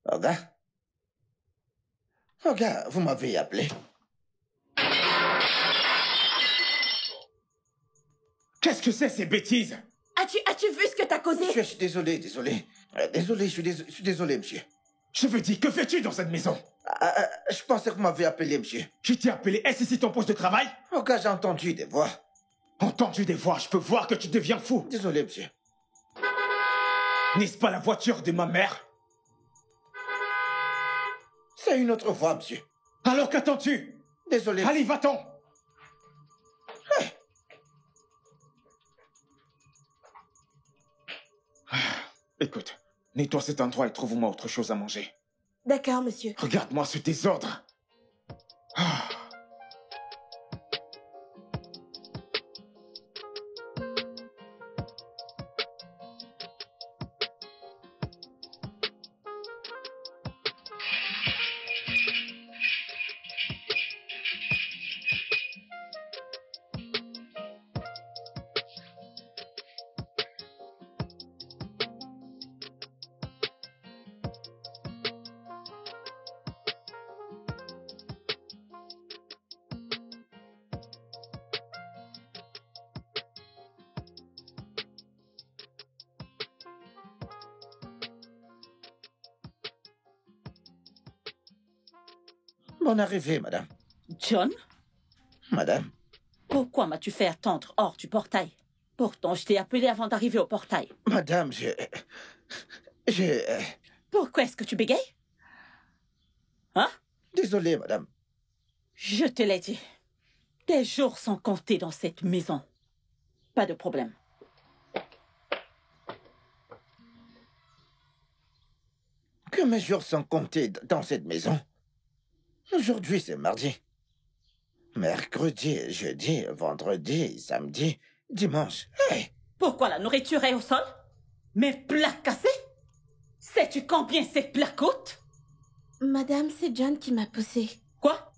Olga? Olga, vous m'avez appelé. Qu'est-ce que c'est ces bêtises? As-tu vu ce que t'as causé? Je suis désolé. Désolé, je suis désolé, monsieur. Je veux dire, que fais-tu dans cette maison? Je pensais que vous m'avez appelé, monsieur. Je t'ai appelé, est-ce ici ton poste de travail? Olga, j'ai entendu des voix. Entendu des voix, je peux voir que tu deviens fou. Désolé, monsieur. N'est-ce pas la voiture de ma mère? C'est une autre voix, monsieur. Alors qu'attends-tu? Désolé. Allez, va-t'en. Écoute, nettoie cet endroit et trouve-moi autre chose à manger. D'accord, monsieur. Regarde-moi ce désordre. Ah. Bonne arrivée, madame. John, Madame, pourquoi m'as-tu fait attendre hors du portail? Pourtant, je t'ai appelé avant d'arriver au portail. madame, Pourquoi est-ce que tu bégayes? Hein? Désolé, madame. Je te l'ai dit. Tes jours sont comptés dans cette maison. Pas de problème. Que mes jours sont comptés dans cette maison. Aujourd'hui, c'est mardi. Mercredi, jeudi, vendredi, samedi, dimanche. Hey! Pourquoi la nourriture est au sol? Mes plats cassés? Sais-tu combien ces plats coûtent? Madame, c'est John qui m'a poussée. Quoi?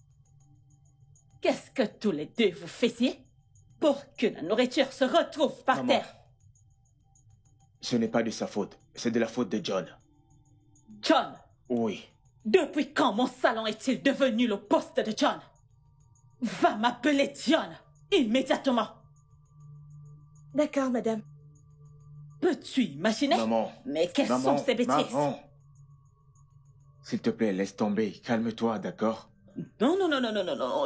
Qu'est-ce que tous les deux vous faisiez pour que la nourriture se retrouve par Maman. terre? Ce n'est pas de sa faute, c'est de la faute de John. John, Oui. depuis quand mon salon est-il devenu le poste de John? Va m'appeler John, immédiatement. D'accord, madame. Peux-tu imaginer? Maman. Mais quelles Maman, sont ces bêtises? maman. S'il te plaît, laisse tomber. Calme-toi, d'accord? Non,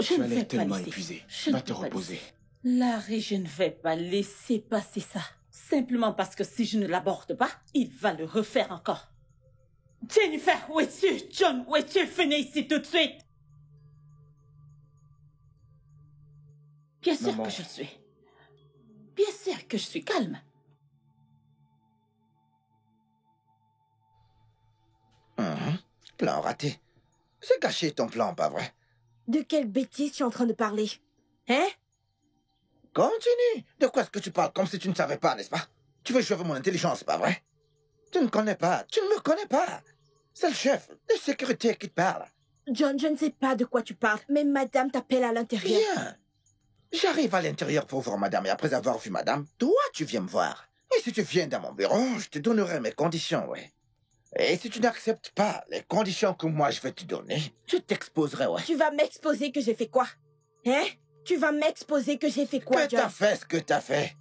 je Tu ne as vais l'air pas tellement laisser. épuisé. Je ne Va te peux pas reposer. laisser. Larry, je ne vais pas laisser passer ça. Simplement parce que si je ne l'aborde pas, il va le refaire encore. Jennifer, où es-tu? John, où es-tu? Venez ici tout de suite. Bien sûr Maman. que je suis. Bien sûr que je suis calme. Plan raté. C'est gâché ton plan, pas vrai? De quelle bêtise tu es en train de parler? Hein? Continue. De quoi est-ce que tu parles comme si tu ne savais pas, n'est-ce pas? Tu veux jouer avec mon intelligence, pas vrai? Tu ne connais pas. Tu ne me connais pas. C'est le chef de sécurité qui te parle. John, je ne sais pas de quoi tu parles, mais madame t'appelle à l'intérieur. Bien. J'arrive à l'intérieur pour voir madame et après avoir vu madame, toi, tu viens me voir. Et si tu viens dans mon bureau, je te donnerai mes conditions, ouais. Et si tu n'acceptes pas les conditions que moi je vais te donner, je t'exposerai, ouais. Tu vas m'exposer que j'ai fait quoi? Hein? Tu vas m'exposer que j'ai fait quoi, Que t'as John? fait ce que t'as fait.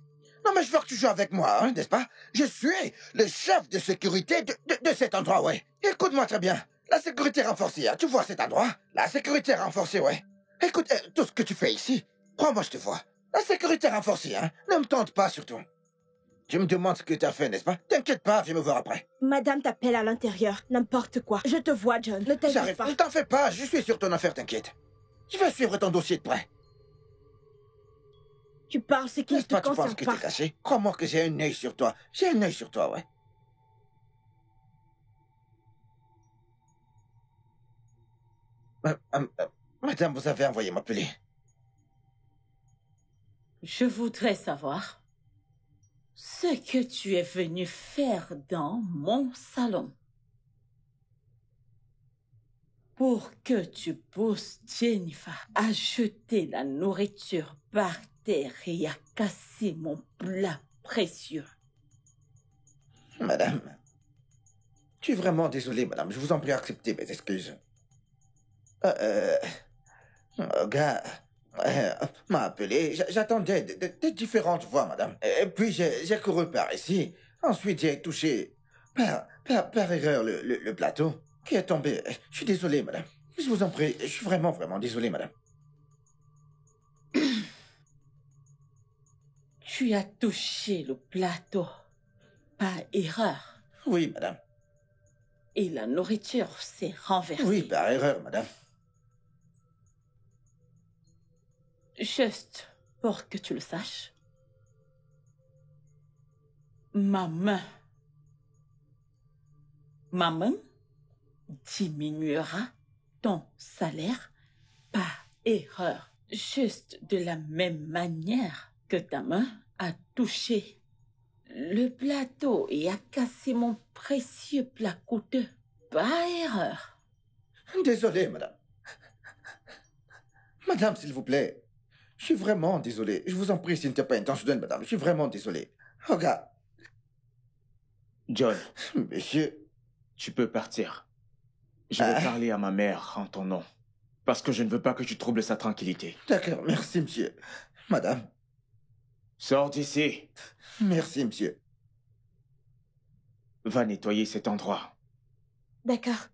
Non, mais je veux que tu joues avec moi, hein, n'est-ce pas? Je suis le chef de sécurité de cet endroit, ouais. Écoute-moi très bien. La sécurité renforcée, hein. Tu vois cet endroit? La sécurité renforcée, ouais. Écoute, tout ce que tu fais ici, Crois-moi, je te vois. La sécurité renforcée, hein. Ne me tente pas, surtout. Tu me demandes ce que t'as fait, n'est-ce pas? T'inquiète pas, viens me voir après. Madame t'appelle à l'intérieur. N'importe quoi. Je te vois, John. Ne t'inquiète J'arrive. pas. Ne t'en fais pas, je suis sur ton affaire, t'inquiète. Je vais suivre ton dossier de près. Tu parles ce qui ne N'est-ce te pas, tu penses concerne que pas. t'es caché? Crois-moi que j'ai un œil sur toi. J'ai un œil sur toi, ouais. Madame, vous avez envoyé m'appeler. Je voudrais savoir ce que tu es venu faire dans mon salon. Pour que tu pousses Jennifer à jeter la nourriture par terre et à casser mon plat précieux. Madame, je suis vraiment désolé, madame. Je vous en prie, acceptez mes excuses. Gars m'a appelé. J'attendais de différentes voix, madame. Et puis j'ai couru par ici. Ensuite, j'ai touché par erreur le plateau qui est tombé. Je suis désolé, madame. Je vous en prie, je suis vraiment, vraiment désolé, madame. Tu as touché le plateau par erreur. Oui, madame. Et la nourriture s'est renversée. Oui, par erreur, madame. Juste pour que tu le saches, ma main diminuera ton salaire par erreur, juste de la même manière que ta main a touché le plateau et a cassé mon précieux plat coûteux par erreur. Désolé, madame. Madame, s'il vous plaît. Je suis vraiment désolé. Je vous en prie, ce n'était pas intentionnel, madame. Je suis vraiment désolé. Regarde. John, Monsieur. tu peux partir. Je vais parler à ma mère en ton nom. Parce que je ne veux pas que tu troubles sa tranquillité. D'accord, merci, monsieur. Madame. Sors d'ici. Merci, monsieur. Va nettoyer cet endroit. D'accord.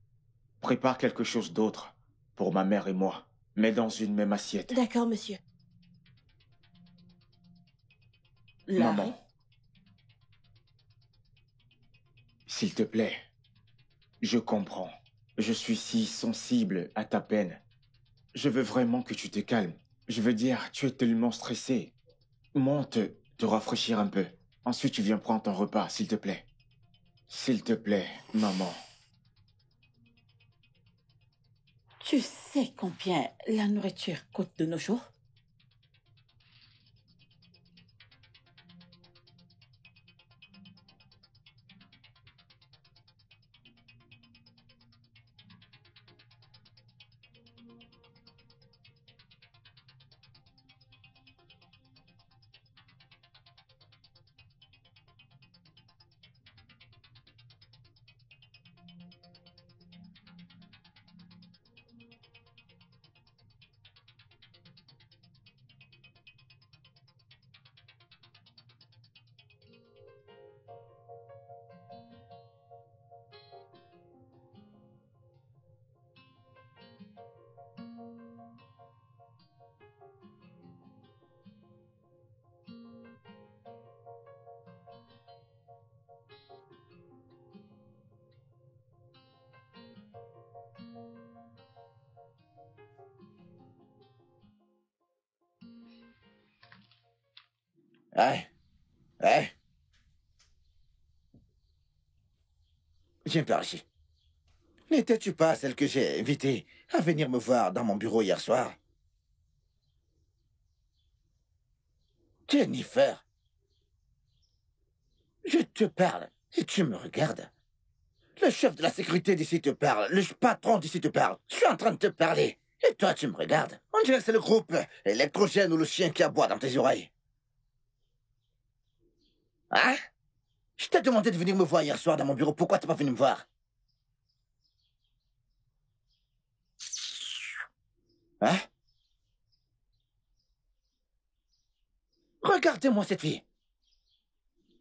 Prépare quelque chose d'autre pour ma mère et moi. Mets dans une même assiette. D'accord, monsieur. Maman. S'il te plaît. Je comprends. Je suis si sensible à ta peine. Je veux vraiment que tu te calmes. Je veux dire, tu es tellement stressé. Monte te rafraîchir un peu. Ensuite, tu viens prendre ton repas, s'il te plaît. S'il te plaît, maman. Tu sais combien la nourriture coûte de nos jours? Viens par ici. N'étais-tu pas celle que j'ai invitée à venir me voir dans mon bureau hier soir? Jennifer. Je te parle et tu me regardes. Le chef de la sécurité d'ici te parle. Le patron d'ici te parle. Je suis en train de te parler. Et toi, tu me regardes. On dirait que c'est le groupe électrogène ou le chien qui aboie dans tes oreilles. Hein? Je t'ai demandé de venir me voir hier soir dans mon bureau. Pourquoi t'es pas venu me voir? Hein? Regardez-moi cette fille.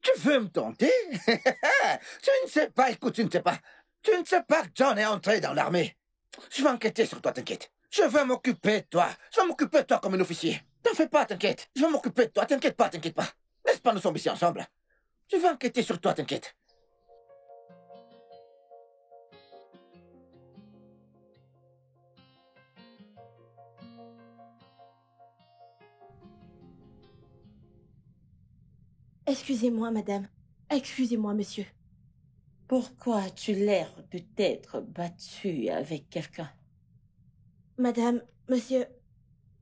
Tu veux me tenter? Tu ne sais pas, écoute, tu ne sais pas. Tu ne sais pas que John est entré dans l'armée. Je vais enquêter sur toi, t'inquiète. Je vais m'occuper de toi. Je vais m'occuper de toi comme un officier. T'en fais pas, t'inquiète. Je vais m'occuper de toi, t'inquiète pas, t'inquiète pas. N'est-ce pas, nous sommes ici ensemble. Je vais enquêter sur toi, t'inquiète. Excusez-moi, madame. Excusez-moi, monsieur. Pourquoi as-tu l'air de t'être battu avec quelqu'un? Madame, monsieur,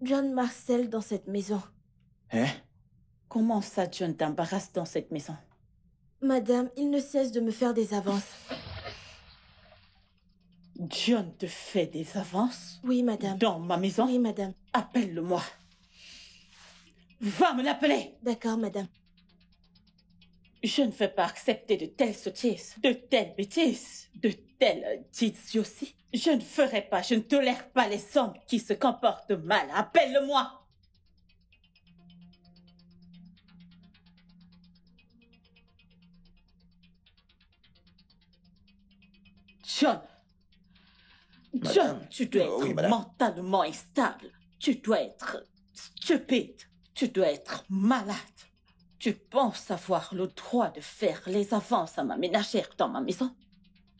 John m'harcèle dans cette maison. Hein? Comment ça, John t'embarrasse dans cette maison? Madame, il ne cesse de me faire des avances. John te fait des avances? Oui, madame. Dans ma maison? Oui, madame. Appelle-le-moi. Va me l'appeler! D'accord, madame. Je ne vais pas accepter de telles sottises, de telles bêtises, de telles idioties. Je ne ferai pas, je ne tolère pas les hommes qui se comportent mal. Appelle-le-moi! John! John, Madame. tu dois être Oui, madame. mentalement instable. Tu dois être stupide. Tu dois être malade. Tu penses avoir le droit de faire les avances à ma ménagère dans ma maison?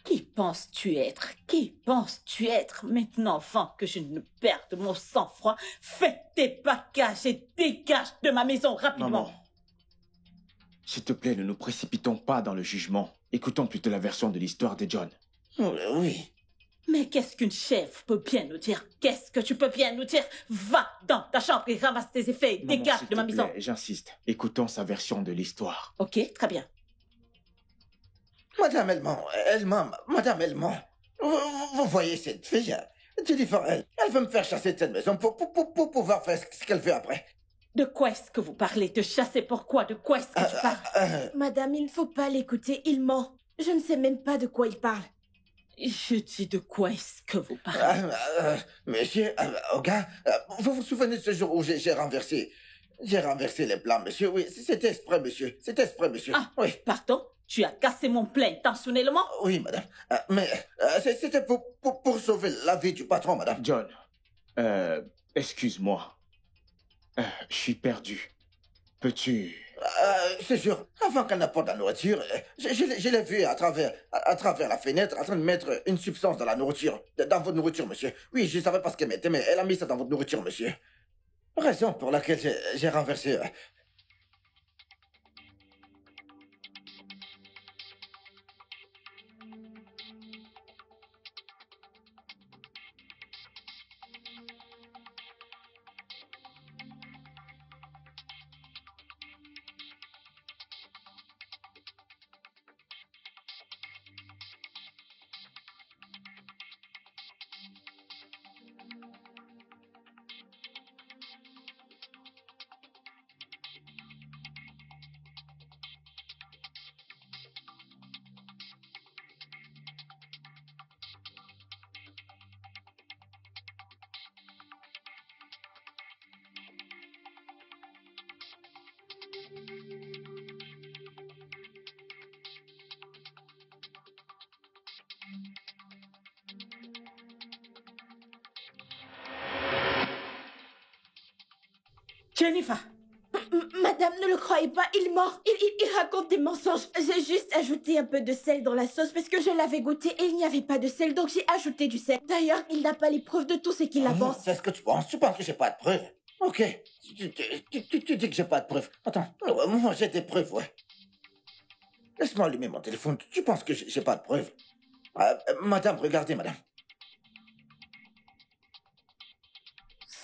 Qui penses-tu être? Qui penses-tu être? Maintenant, avant que je ne perde mon sang-froid, fais tes bagages et dégage de ma maison rapidement. Maman, s'il te plaît, ne nous précipitons pas dans le jugement. Écoutons plutôt la version de l'histoire de John. Oui. Mais qu'est-ce qu'une chef peut bien nous dire? Qu'est-ce que tu peux bien nous dire? Va dans ta chambre et ramasse tes effets et Maman, dégage s'il de ma te maison. plaît, j'insiste. Écoutons sa version de l'histoire. Ok, très bien. Madame, elle ment. Madame, elle ment. Vous voyez cette fille? Jennifer, elle veut me faire chasser de cette maison pour pouvoir faire ce qu'elle veut après. De quoi est-ce que vous parlez? De chasser pourquoi? De quoi est-ce que tu parles? Madame, il ne faut pas l'écouter, il ment. Je ne sais même pas de quoi il parle. Je dis de quoi est-ce que vous parlez? Monsieur, Oga, vous vous souvenez de ce jour où j'ai renversé les plans, monsieur? Oui, c'était exprès, monsieur. C'était exprès, monsieur. Ah, Oui. pardon? Tu as cassé mon plein intentionnellement? Oui, madame. Mais c'était pour sauver la vie du patron, madame. John, excuse-moi. Je suis perdu. Peux-tu... C'est sûr, avant qu'elle n'apporte la nourriture, je l'ai vu à travers la fenêtre en train de mettre une substance dans la nourriture, dans votre nourriture, monsieur. Oui, je ne savais pas ce qu'elle mettait, mais elle a mis ça dans votre nourriture, monsieur. Raison pour laquelle j'ai renversé. Jennifer! Madame, ne le croyez pas, il ment. Il raconte des mensonges. J'ai juste ajouté un peu de sel dans la sauce parce que je l'avais goûté et il n'y avait pas de sel, donc j'ai ajouté du sel. D'ailleurs, il n'a pas les preuves de tout ce qu'il avance. C'est ce que tu penses? Tu penses que j'ai pas de preuves? Ok. Tu dis que j'ai pas de preuves. Attends, moi j'ai des preuves, ouais. Laisse-moi allumer mon téléphone. Tu penses que j'ai pas de preuves? Madame, regardez, madame.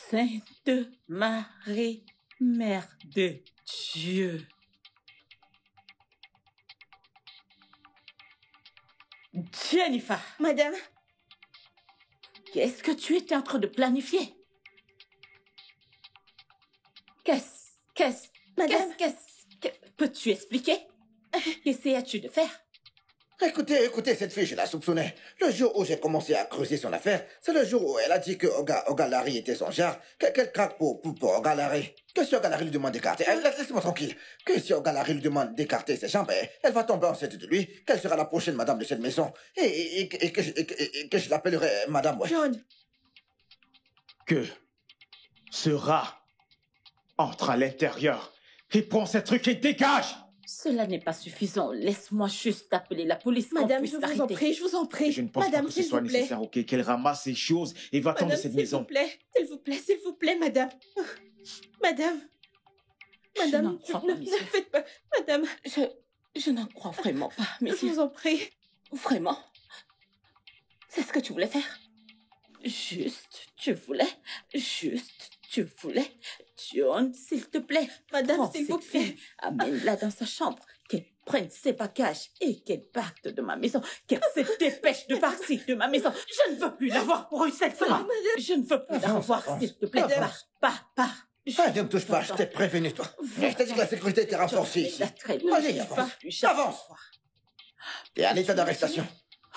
Sainte Marie, Mère de Dieu. Jennifer, Madame, qu'est-ce que tu étais en train de planifier? Madame. Peux-tu expliquer? Qu'essayais-tu de faire? Écoutez, cette fille, je la soupçonnais. Le jour où j'ai commencé à creuser son affaire, c'est le jour où elle a dit que Oga Larry était son genre, qu'elle craque pour Oga Larry. Que si Oga Larry lui demande d'écarter, laisse-moi tranquille. Que si Oga Larry lui demande d'écarter ses jambes, elle va tomber enceinte de lui, qu'elle sera la prochaine madame de cette maison, et que je l'appellerai madame, ouais. John, Que sera Entre à l'intérieur et prends ces trucs et dégage! Cela n'est pas suffisant. Laisse-moi juste appeler la police. Madame, je vous en prie, je vous en prie. Je ne pense Madame, pas que ce s'il soit vous plaît. nécessaire, ok? Qu'elle ramasse ses choses et va-t'en de Madame, cette s'il maison. vous plaît. S'il vous plaît, madame. Madame. Je n'en Madame, crois pas, ne monsieur. faites pas. Madame, Je n'en crois vraiment pas, je monsieur. vous en prie. Vraiment? C'est ce que tu voulais faire? Tu voulais? John, s'il te plaît. Madame, prends s'il vous cette plaît. fille, amène-la dans sa chambre, qu'elle prenne ses bagages et qu'elle parte de ma maison, qu'elle se dépêche de partir de ma maison. Je ne veux plus la voir pour une seule fois. Je ne veux plus la Avance, revoir, avance. s'il te plaît. Avance. Pars. Ah, ne me touche pas, je t'ai prévenu, toi. Je t'ai dit que la sécurité était renforcée ici. Allez, avance. T'es en état d'arrestation.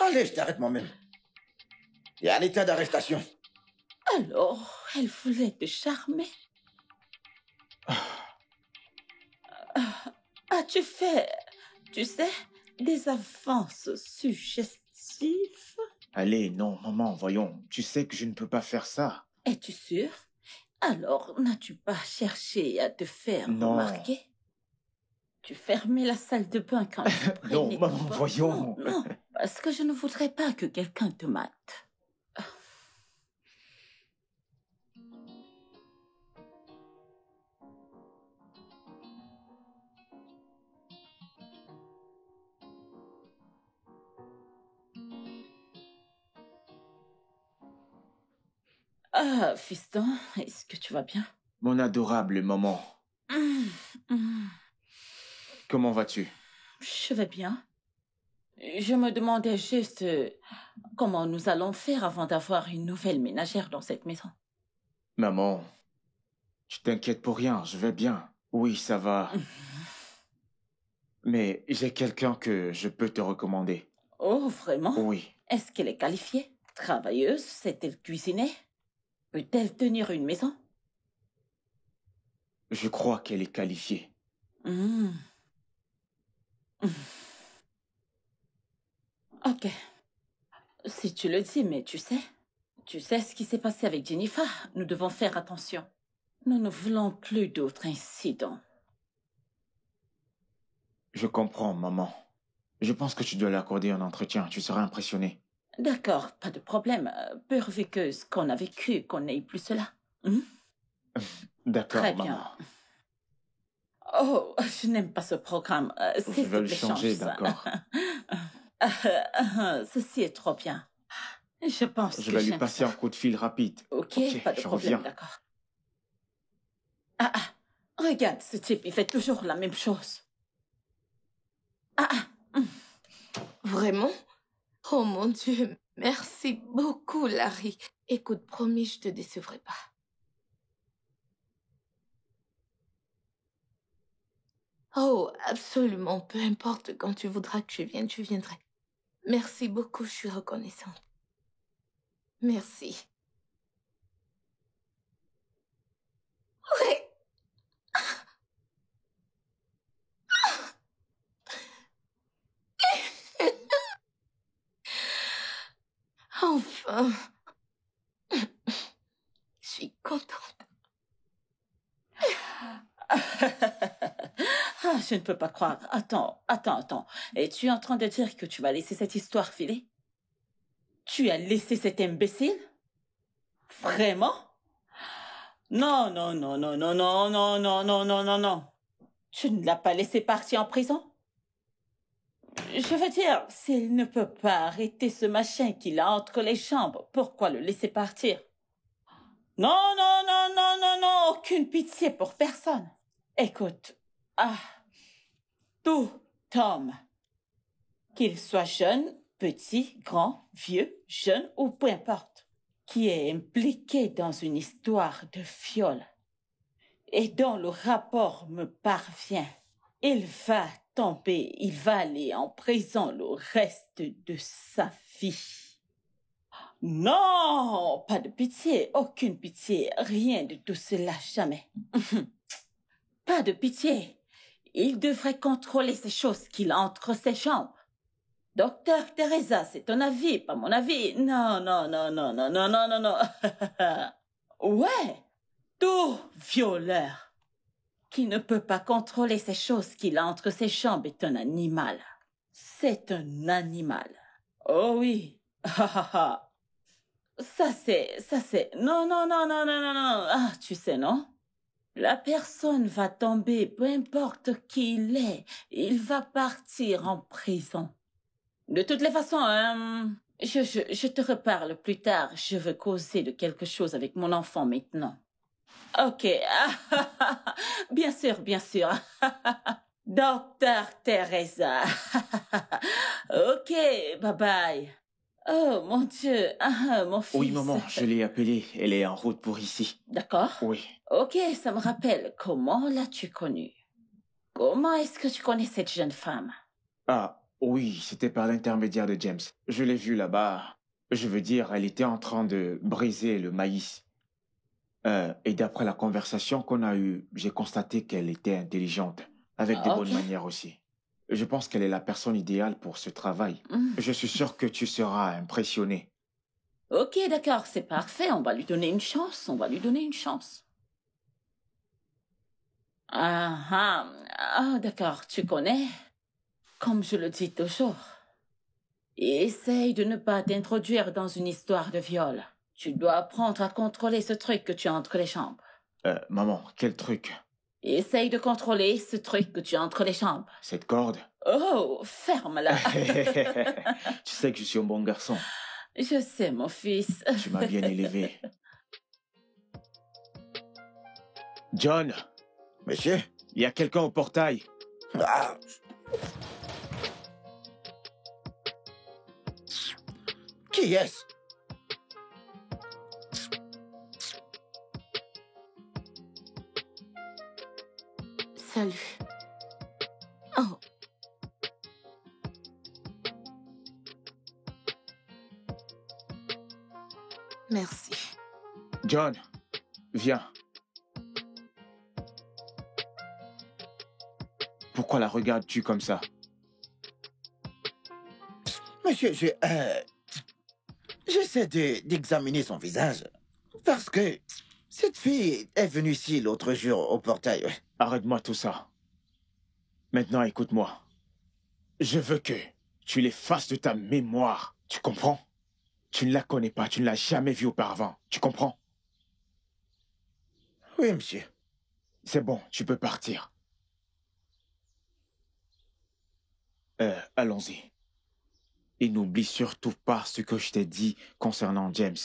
Allez, je t'arrête moi-même. T'es en état d'arrestation. Alors, elle voulait te charmer. As-tu fait, tu sais, des avances suggestives? Allez, non, maman, voyons. Tu sais que je ne peux pas faire ça. Es-tu sûr? Alors, n'as-tu pas cherché à te faire Non. remarquer? Tu fermais la salle de bain quand tu prenais Non, ton maman, bain. voyons. Non, parce que je ne voudrais pas que quelqu'un te mate. Ah, fiston, est-ce que tu vas bien? Mon adorable maman, comment vas-tu? Je vais bien. Je me demandais juste comment nous allons faire avant d'avoir une nouvelle ménagère dans cette maison. Maman, tu t'inquiètes pour rien, je vais bien. Oui, ça va. Mais j'ai quelqu'un que je peux te recommander. Oh, vraiment? Oui. Est-ce qu'elle est qualifiée? Travailleuse? Sait-elle cuisiner? Peut-elle tenir une maison? Je crois qu'elle est qualifiée. Ok. Si tu le dis, mais tu sais ce qui s'est passé avec Jennifer. Nous devons faire attention. Nous ne voulons plus d'autres incidents. Je comprends, maman. Je pense que tu dois l'accorder un entretien. Tu seras impressionné. D'accord, pas de problème. Pourvu que ce qu'on a vécu, qu'on n'ait plus cela. D'accord, Très bien. maman. Oh, je n'aime pas ce programme. Je S'il vais te le plaît, changer, change ça. d'accord. Ceci est trop bien. Je pense Je que vais lui j'aime passer ça. un coup de fil rapide. Ok, Ok, pas de je problème, reviens. d'accord. Regarde, ce type, il fait toujours la même chose. Vraiment? Oh mon Dieu, merci beaucoup, Larry. Écoute, promis, je te décevrai pas. Oh, absolument, peu importe quand tu voudras que je vienne, je viendrai. Merci beaucoup, je suis reconnaissante. Merci. Ouais. Enfin. Je suis contente. Je ne peux pas croire. Attends. Et tu es en train de dire que tu vas laisser cette histoire filer? Tu as laissé cet imbécile? Vraiment? Non. Tu ne l'as pas laissé partir en prison? Je veux dire, s'il ne peut pas arrêter ce machin qu'il a entre les jambes, pourquoi le laisser partir? Non, aucune pitié pour personne. Écoute, tout homme, qu'il soit jeune, petit, grand, vieux, jeune ou peu importe, qui est impliqué dans une histoire de viol et dont le rapport me parvient, il va aller en prison le reste de sa vie. Non, pas de pitié, aucune pitié, rien de tout cela, jamais. Pas de pitié. Il devrait contrôler ces choses qu'il a entre ses jambes. Docteur Teresa, c'est ton avis, pas mon avis. Non. Ouais, tout violeur qui ne peut pas contrôler ces choses qu'il a entre ses jambes est un animal. C'est un animal. Oh oui. Ça c'est... Non, non, non, non, non, non, non. Ah, tu sais, non? La personne va tomber, peu importe qui il est. Il va partir en prison. De toutes les façons, je te reparle plus tard. Je veux causer de quelque chose avec mon enfant maintenant. Ok. Bien sûr, bien sûr. Docteur Teresa. Ok, bye bye. Oh, mon Dieu. Mon fils. Oui, maman, je l'ai appelée. Elle est en route pour ici. D'accord. Oui. Ok, ça me rappelle. Comment l'as-tu connue? Comment est-ce que tu connais cette jeune femme? Ah, oui, c'était par l'intermédiaire de James. Je l'ai vue là-bas. Je veux dire, elle était en train de briser le maïs. Et d'après la conversation qu'on a eue, j'ai constaté qu'elle était intelligente, avec des bonnes manières aussi. Je pense qu'elle est la personne idéale pour ce travail. Je suis sûr que tu seras impressionné. Ok, d'accord, c'est parfait. On va lui donner une chance. On va lui donner une chance. D'accord, tu connais. Comme je le dis toujours. Essaye de ne pas t'introduire dans une histoire de viol. Tu dois apprendre à contrôler ce truc que tu as entre les jambes. Maman, quel truc? Essaye de contrôler ce truc que tu as entre les jambes. Cette corde? Oh, ferme-la. Tu sais que je suis un bon garçon. Je sais, mon fils. Tu m'as bien élevé. John? Monsieur? Il y a quelqu'un au portail. Ah. Qui est-ce? Salut. Oh. Merci. John, viens. Pourquoi la regardes-tu comme ça? Monsieur, j'essaie d'examiner son visage. Parce que cette fille est venue ici l'autre jour au portail. Arrête-moi tout ça. Maintenant, écoute-moi. Je veux que tu l'effaces de ta mémoire. Tu comprends? Tu ne la connais pas, tu ne l'as jamais vue auparavant. Tu comprends? Oui, monsieur. C'est bon, tu peux partir. Allons-y. Et n'oublie surtout pas ce que je t'ai dit concernant James.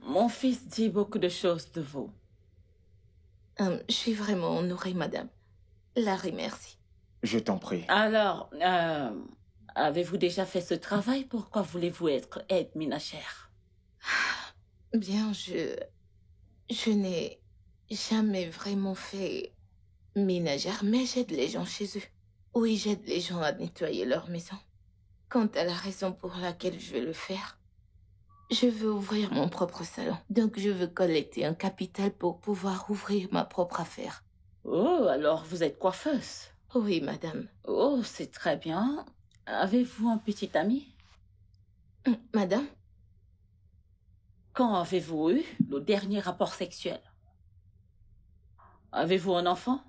Mon fils dit beaucoup de choses de vous. Je suis vraiment honorée, madame. La remercie. Je t'en prie. Alors, avez-vous déjà fait ce travail? Pourquoi voulez-vous être aide ménagère? Bien, je n'ai jamais vraiment fait ménagère, mais j'aide les gens chez eux. Oui, j'aide les gens à nettoyer leur maison. Quant à la raison pour laquelle je vais le faire, je veux ouvrir mon propre salon. Donc, je veux collecter un capital pour pouvoir ouvrir ma propre affaire. Oh, alors vous êtes coiffeuse? Oui, madame. Oh, c'est très bien. Avez-vous un petit ami? Madame? Quand avez-vous eu le dernier rapport sexuel? Avez-vous un enfant?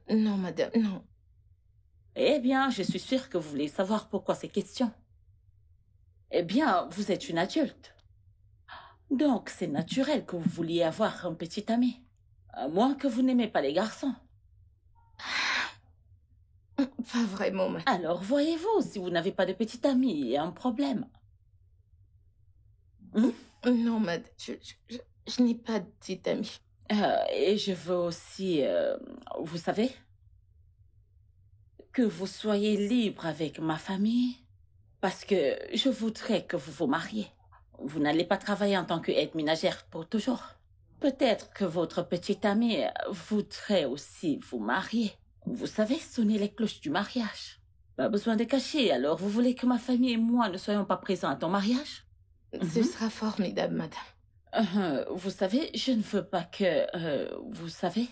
Non, madame, non. Eh bien, je suis sûre que vous voulez savoir pourquoi ces questions. Eh bien, vous êtes une adulte. Donc, c'est naturel que vous vouliez avoir un petit ami. À moins que vous n'aimez pas les garçons. Pas vraiment, madame. Alors, voyez-vous, si vous n'avez pas de petit ami, il y a un problème. Non, madame, je n'ai pas de petit ami. Et je veux aussi, vous savez, que vous soyez libre avec ma famille, parce que je voudrais que vous vous mariez. Vous n'allez pas travailler en tant qu'aide ménagère pour toujours. Peut-être que votre petite amie voudrait aussi vous marier. Vous savez, sonner les cloches du mariage. Pas besoin de cacher, alors vous voulez que ma famille et moi ne soyons pas présents à ton mariage? Ce sera formidable, madame. Vous savez, je ne veux pas que, vous savez,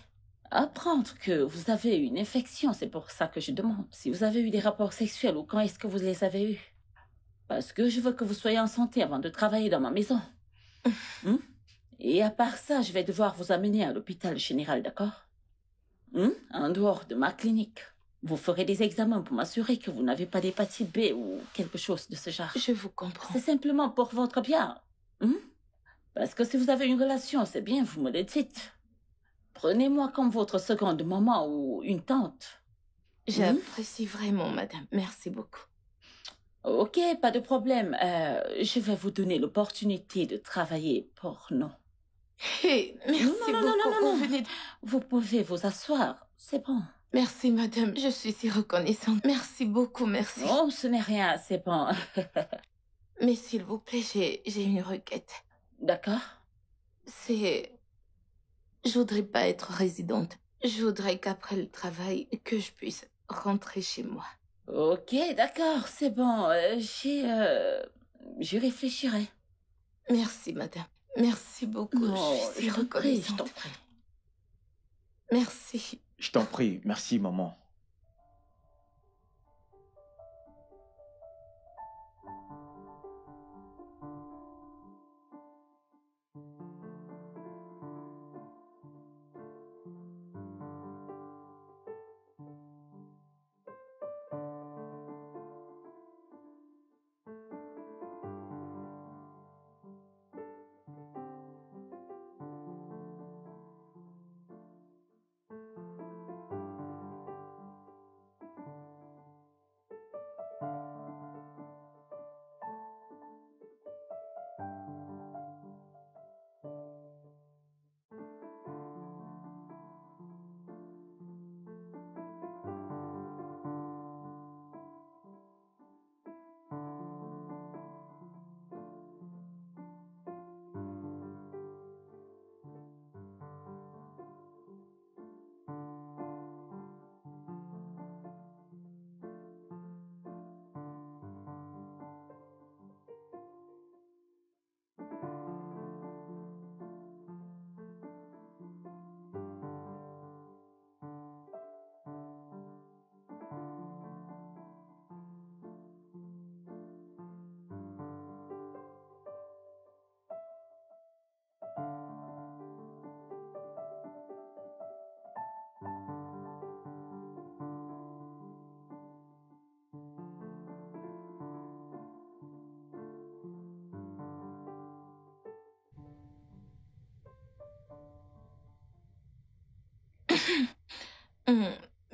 apprendre que vous avez eu une infection, c'est pour ça que je demande. Si vous avez eu des rapports sexuels ou quand est-ce que vous les avez eus? Parce que je veux que vous soyez en santé avant de travailler dans ma maison. Et à part ça, je vais devoir vous amener à l'hôpital général, d'accord? En dehors de ma clinique. Vous ferez des examens pour m'assurer que vous n'avez pas d'hépatite B ou quelque chose de ce genre. Je vous comprends. C'est simplement pour votre bien. Parce que si vous avez une relation, c'est bien, vous me le dites. Prenez-moi comme votre seconde maman ou une tante. J'apprécie vraiment, madame. Merci beaucoup. Ok, pas de problème. Je vais vous donner l'opportunité de travailler pour nous. Hey, merci beaucoup. Non. Vous pouvez vous asseoir, c'est bon. Merci, madame. Je suis si reconnaissante. Merci beaucoup, merci. Oh, ce n'est rien, c'est bon. Mais s'il vous plaît, j'ai une requête. D'accord. Je voudrais pas être résidente. Je voudrais qu'après le travail, que je puisse rentrer chez moi. Ok, d'accord, c'est bon. J'y réfléchirai. Merci, madame. Merci beaucoup. Je suis si reconnaissante. Je t'en prie. Merci. Je t'en prie, merci maman.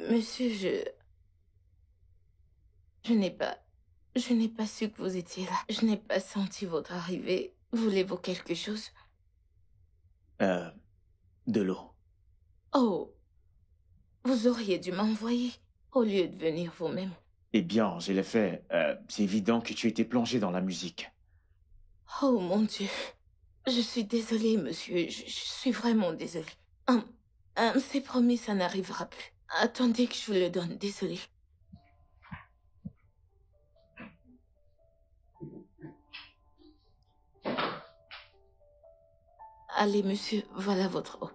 Monsieur, je n'ai pas su que vous étiez là. Je n'ai pas senti votre arrivée. Voulez-vous quelque chose? De l'eau. Oh, vous auriez dû m'envoyer au lieu de venir vous-même. Eh bien, je l'ai fait. C'est évident que tu étais plongé dans la musique. Oh mon Dieu. Je suis désolée, monsieur. Je suis vraiment désolée. C'est promis, ça n'arrivera plus. Attendez que je vous le donne. Désolée. Allez, monsieur, voilà votre eau.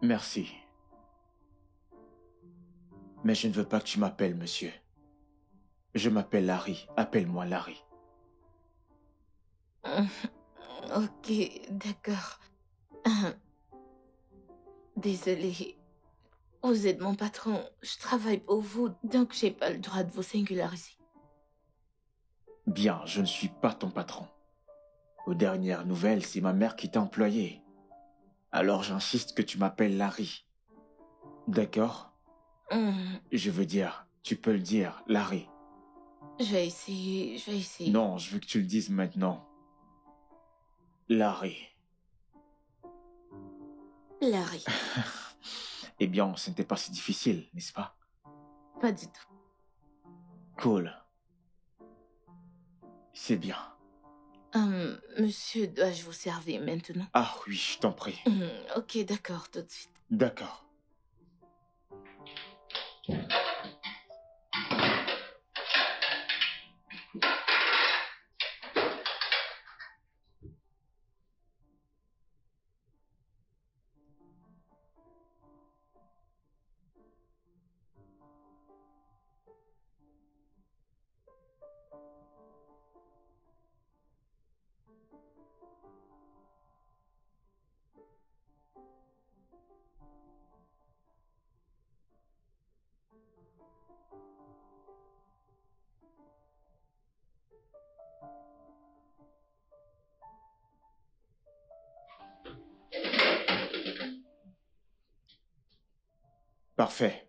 Merci. Mais je ne veux pas que tu m'appelles monsieur. Je m'appelle Larry. Appelle-moi Larry. Ok, d'accord. Désolée. Vous êtes mon patron. Je travaille pour vous, donc j'ai pas le droit de vous singulariser. Bien, je ne suis pas ton patron. Aux dernières nouvelles, c'est ma mère qui t'a employé. Alors j'insiste que tu m'appelles Larry. D'accord? Je veux dire, tu peux le dire, Larry. Je vais essayer. Non, je veux que tu le dises maintenant. Larry. Larry. Eh bien, ce n'était pas si difficile, n'est-ce pas? Pas du tout. Cool. C'est bien. Monsieur, dois-je vous servir maintenant? Ah oui, je t'en prie. Ok, d'accord, tout de suite. D'accord. Parfait.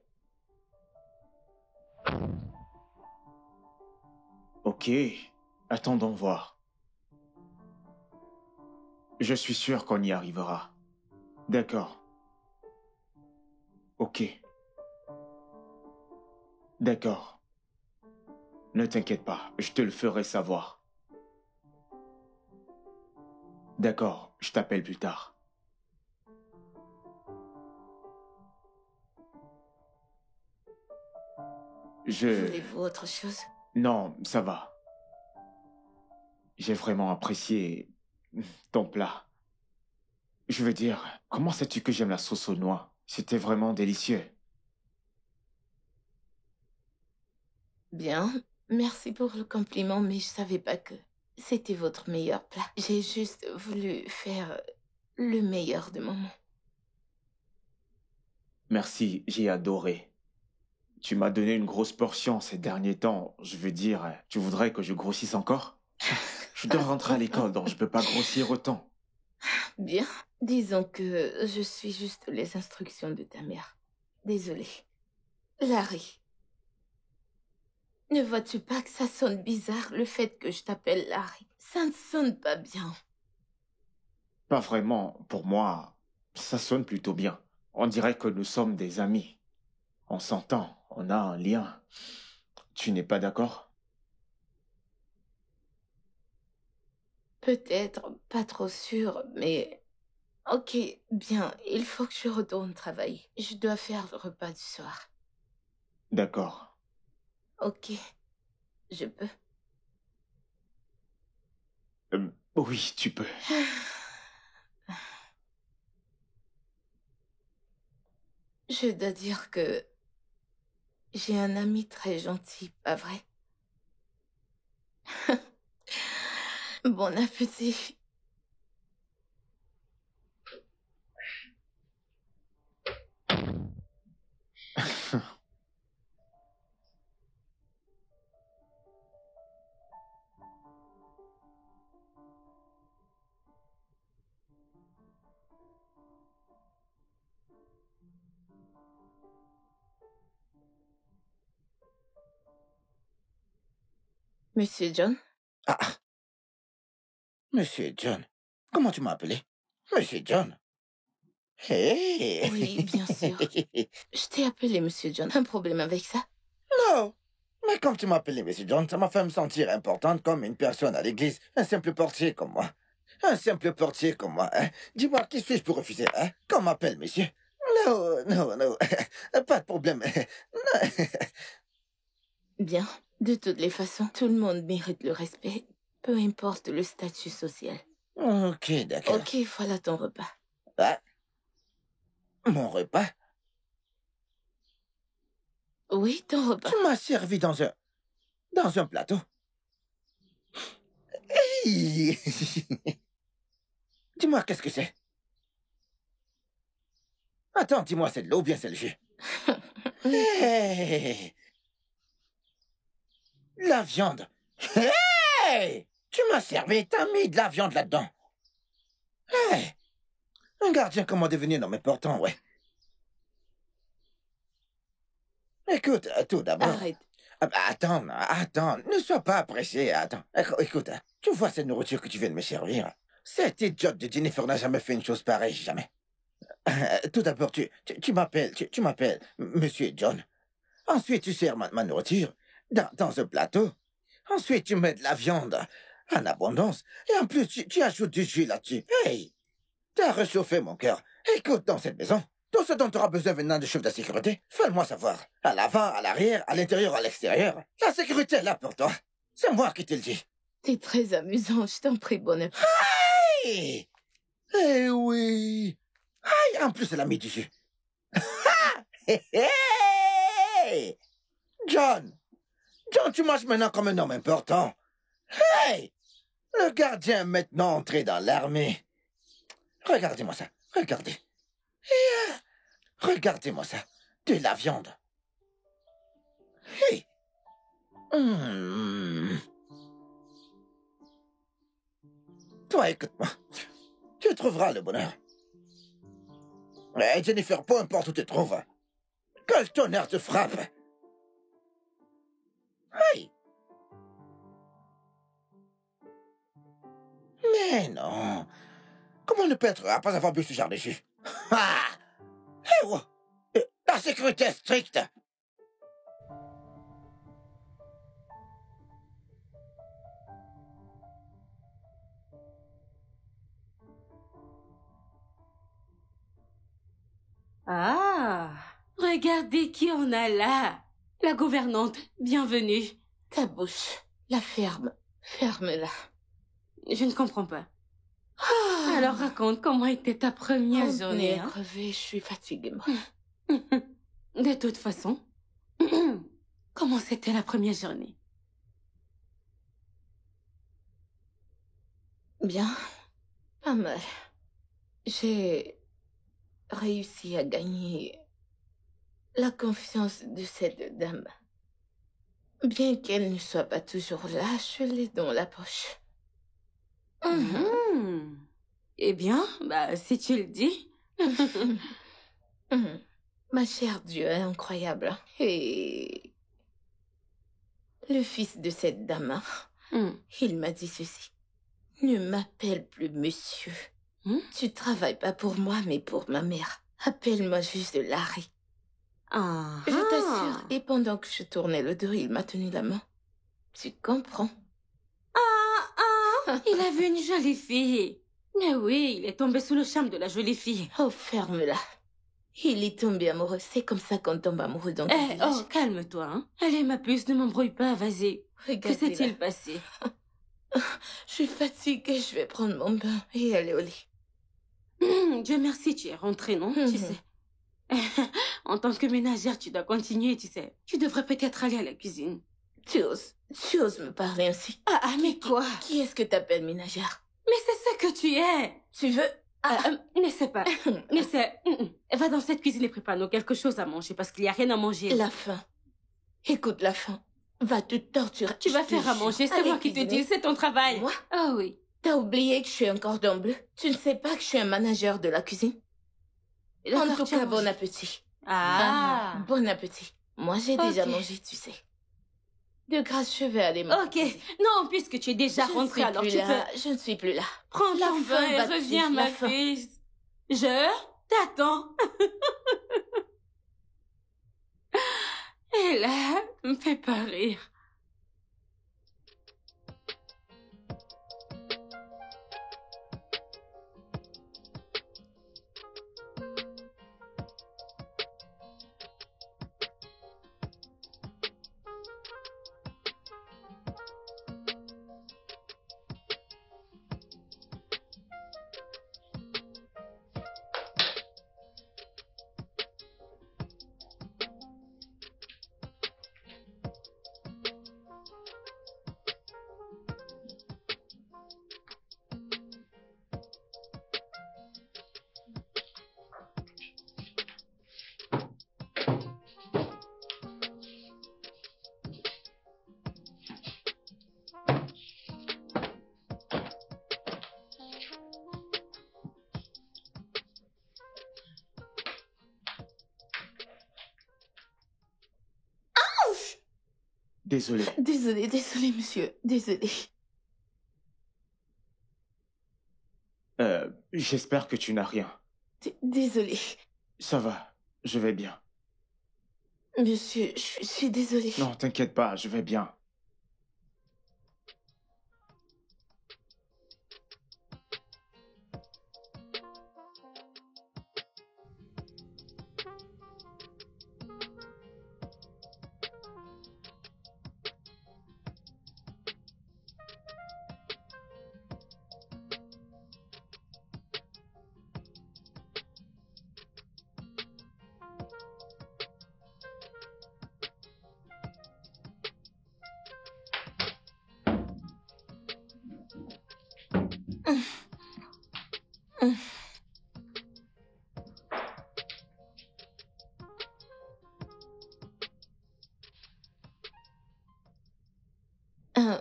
Ok, attendons voir. Je suis sûr qu'on y arrivera. D'accord. Ok. D'accord. Ne t'inquiète pas, je te le ferai savoir. D'accord, je t'appelle plus tard. Voulez-vous autre chose? Non, ça va. J'ai vraiment apprécié ton plat. Je veux dire, comment sais-tu que j'aime la sauce aux noix? C'était vraiment délicieux. Bien, merci pour le compliment, mais je savais pas que c'était votre meilleur plat. J'ai juste voulu faire le meilleur de moment. Merci, j'ai adoré. Tu m'as donné une grosse portion ces derniers temps. Je veux dire, tu voudrais que je grossisse encore? Je dois rentrer à l'école, donc je peux pas grossir autant. Bien, disons que je suis juste les instructions de ta mère. Désolée. Larry. Ne vois-tu pas que ça sonne bizarre, le fait que je t'appelle Larry? Ça ne sonne pas bien. Pas vraiment. Pour moi, ça sonne plutôt bien. On dirait que nous sommes des amis. On s'entend, on a un lien. Tu n'es pas d'accord? Peut-être, pas trop sûr, mais... Ok, bien, il faut que je retourne travailler. Je dois faire le repas du soir. D'accord. Ok, je peux. Oui, tu peux. Je dois dire que j'ai un ami très gentil, pas vrai? Bon appétit. Monsieur John? Ah, Monsieur John. Comment tu m'as appelé? Monsieur John. Hey! Oui, bien sûr. Je t'ai appelé Monsieur John. Un problème avec ça? Non. Mais comme tu m'as appelé Monsieur John, ça m'a fait me sentir importante comme une personne à l'église. Un simple portier comme moi. Un simple portier comme moi, hein. Dis-moi, qui suis-je pour refuser, hein? Qu'on m'appelle monsieur? Non, non, non. Pas de problème. Non. Bien. De toutes les façons, tout le monde mérite le respect, peu importe le statut social. Ok, d'accord. Ok, voilà ton repas. Ah. Mon repas? Oui, ton repas. Tu m'as servi dans un plateau. Hey. Dis-moi, qu'est-ce que c'est? Attends, dis-moi, c'est de l'eau ou bien c'est le jus? Hey. La viande. Hey! Tu m'as servi, t'as mis de la viande là-dedans. Hey! Un gardien, comment devenir non mais pourtant, ouais. Écoute, tout d'abord... Arrête. Attends, ne sois pas pressé, attends. Écoute, tu vois cette nourriture que tu viens de me servir? Cette idiote de Jennifer n'a jamais fait une chose pareille, jamais. Tout d'abord, tu m'appelles Monsieur John. Ensuite, tu sers ma nourriture dans un plateau. Ensuite, tu mets de la viande En abondance. Et en plus, tu ajoutes du jus là-dessus. Hey! T'as réchauffé mon cœur. Écoute, dans cette maison, tout ce dont tu auras besoin venant de chef de sécurité, fais-le-moi savoir. À l'avant, à l'arrière, à l'intérieur, à l'extérieur. La sécurité est là pour toi. C'est moi qui te le dis. T'es très amusant, je t'en prie, bon appétit. Hey! Eh oui! Aïe, en plus, elle a mis du jus. Hey! John! John, tu marches maintenant comme un homme important. Hey! Le gardien est maintenant entré dans l'armée. Regardez-moi ça. Regardez. Regardez-moi ça. De la viande. Hey! Toi, écoute-moi. Tu trouveras le bonheur. Hey, Jennifer, peu importe où tu te trouves. Que le tonnerre te frappe. Hey! Mais non. Comment ne pas être après avoir bu ce genre de jus? Ah! Eh oh! La sécurité est stricte. Ah, regardez qui on a là. La gouvernante, bienvenue. Ta bouche, la ferme. Ferme-la. Je ne comprends pas. Alors raconte, comment était ta première journée, hein? Crevée, je suis fatiguée, moi. De toute façon, comment c'était la première journée? Bien, pas mal. J'ai réussi à gagner la confiance de cette dame. Bien qu'elle ne soit pas toujours là, je l'ai dans la poche. Eh bien, si tu le dis. Ma chère, Dieu est incroyable. Hein. Et le fils de cette dame, il m'a dit ceci. Ne m'appelle plus monsieur. Tu travailles pas pour moi, mais pour ma mère. Appelle-moi juste Larry. Je t'assure. Et pendant que je tournais le dos, il m'a tenu la main. Tu comprends? Il a vu une jolie fille. Mais oui, il est tombé sous le charme de la jolie fille. Oh, ferme-la. Il est tombé amoureux. C'est comme ça qu'on tombe amoureux dans ton village. Oh, calme-toi, hein. Allez, ma puce, ne m'embrouille pas, vas-y. Que s'est-il passé? Je suis fatiguée, je vais prendre mon bain et aller au lit. Dieu merci, tu es rentrée, non? Tu sais. En tant que ménagère, tu dois continuer, tu sais. Tu devrais peut-être aller à la cuisine. Tu oses me parler ainsi? Mais quoi? Qui est-ce que t'appelles ménagère? Mais c'est ce que tu es. Tu veux? N'essaie pas. N'essaie. Va dans cette cuisine et prépare-nous quelque chose à manger parce qu'il n'y a rien à manger. La faim. Écoute, la faim va te torturer. Tu vas faire à manger, c'est moi qui te dis, c'est ton travail. Moi? Ah oui. T'as oublié que je suis un cordon bleu? Tu ne sais pas que je suis un manager de la cuisine? En tout cas, bon appétit. Bon appétit. Moi, j'ai déjà mangé, tu sais. De grâce, je vais aller manger. Ok. Non, puisque tu es déjà rentrée, alors tu peux... Je ne suis plus là. Prends ton bain et reviens, ma fille. Je t'attends. Et là, me fais pas rire. Désolé. Désolé, monsieur. Désolé. J'espère que tu n'as rien. Désolé. Ça va, je vais bien. Monsieur, je suis désolée. Non, t'inquiète pas, je vais bien.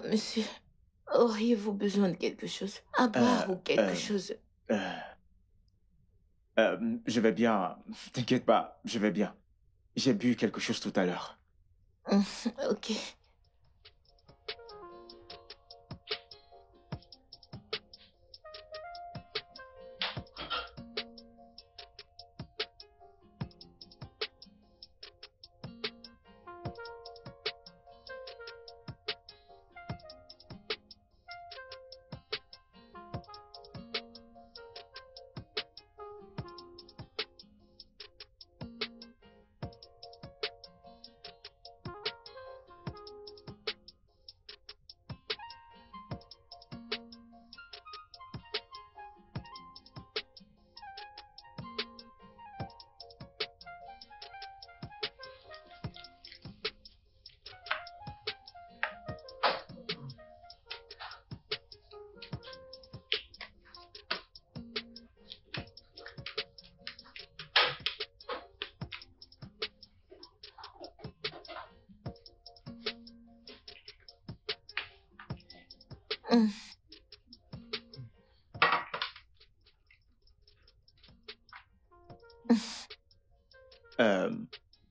Monsieur, auriez-vous besoin de quelque chose? À boire ou quelque chose? Je vais bien. T'inquiète pas, je vais bien. J'ai bu quelque chose tout à l'heure. Ok.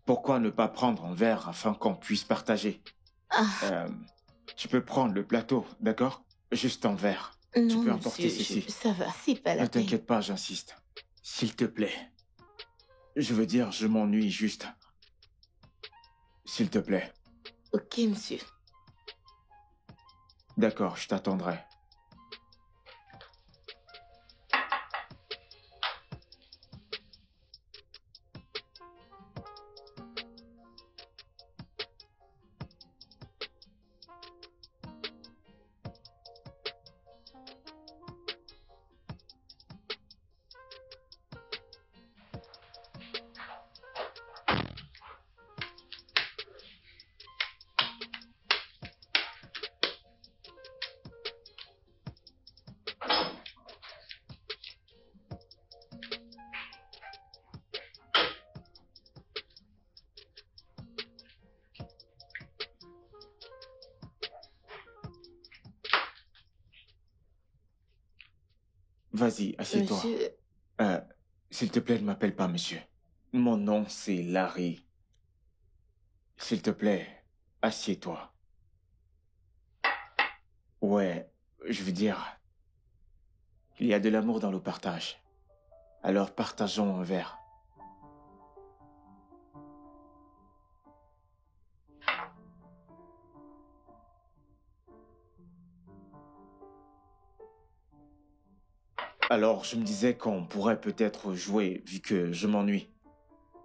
Pourquoi ne pas prendre un verre afin qu'on puisse partager? Tu peux prendre le plateau, d'accord? Juste un verre. Non, tu peux monsieur, emporter ceci. ça va, c'est pas la Ne peine. t'inquiète pas, j'insiste. S'il te plaît. Je veux dire, je m'ennuie juste. S'il te plaît. Ok, monsieur. D'accord, je t'attendrai. Vas-y, assieds-toi. Monsieur, S'il te plaît, ne m'appelle pas monsieur. Mon nom, c'est Larry. S'il te plaît, assieds-toi. Ouais, je veux dire, il y a de l'amour dans le partage. Alors partageons un verre. Alors, je me disais qu'on pourrait peut-être jouer, vu que je m'ennuie.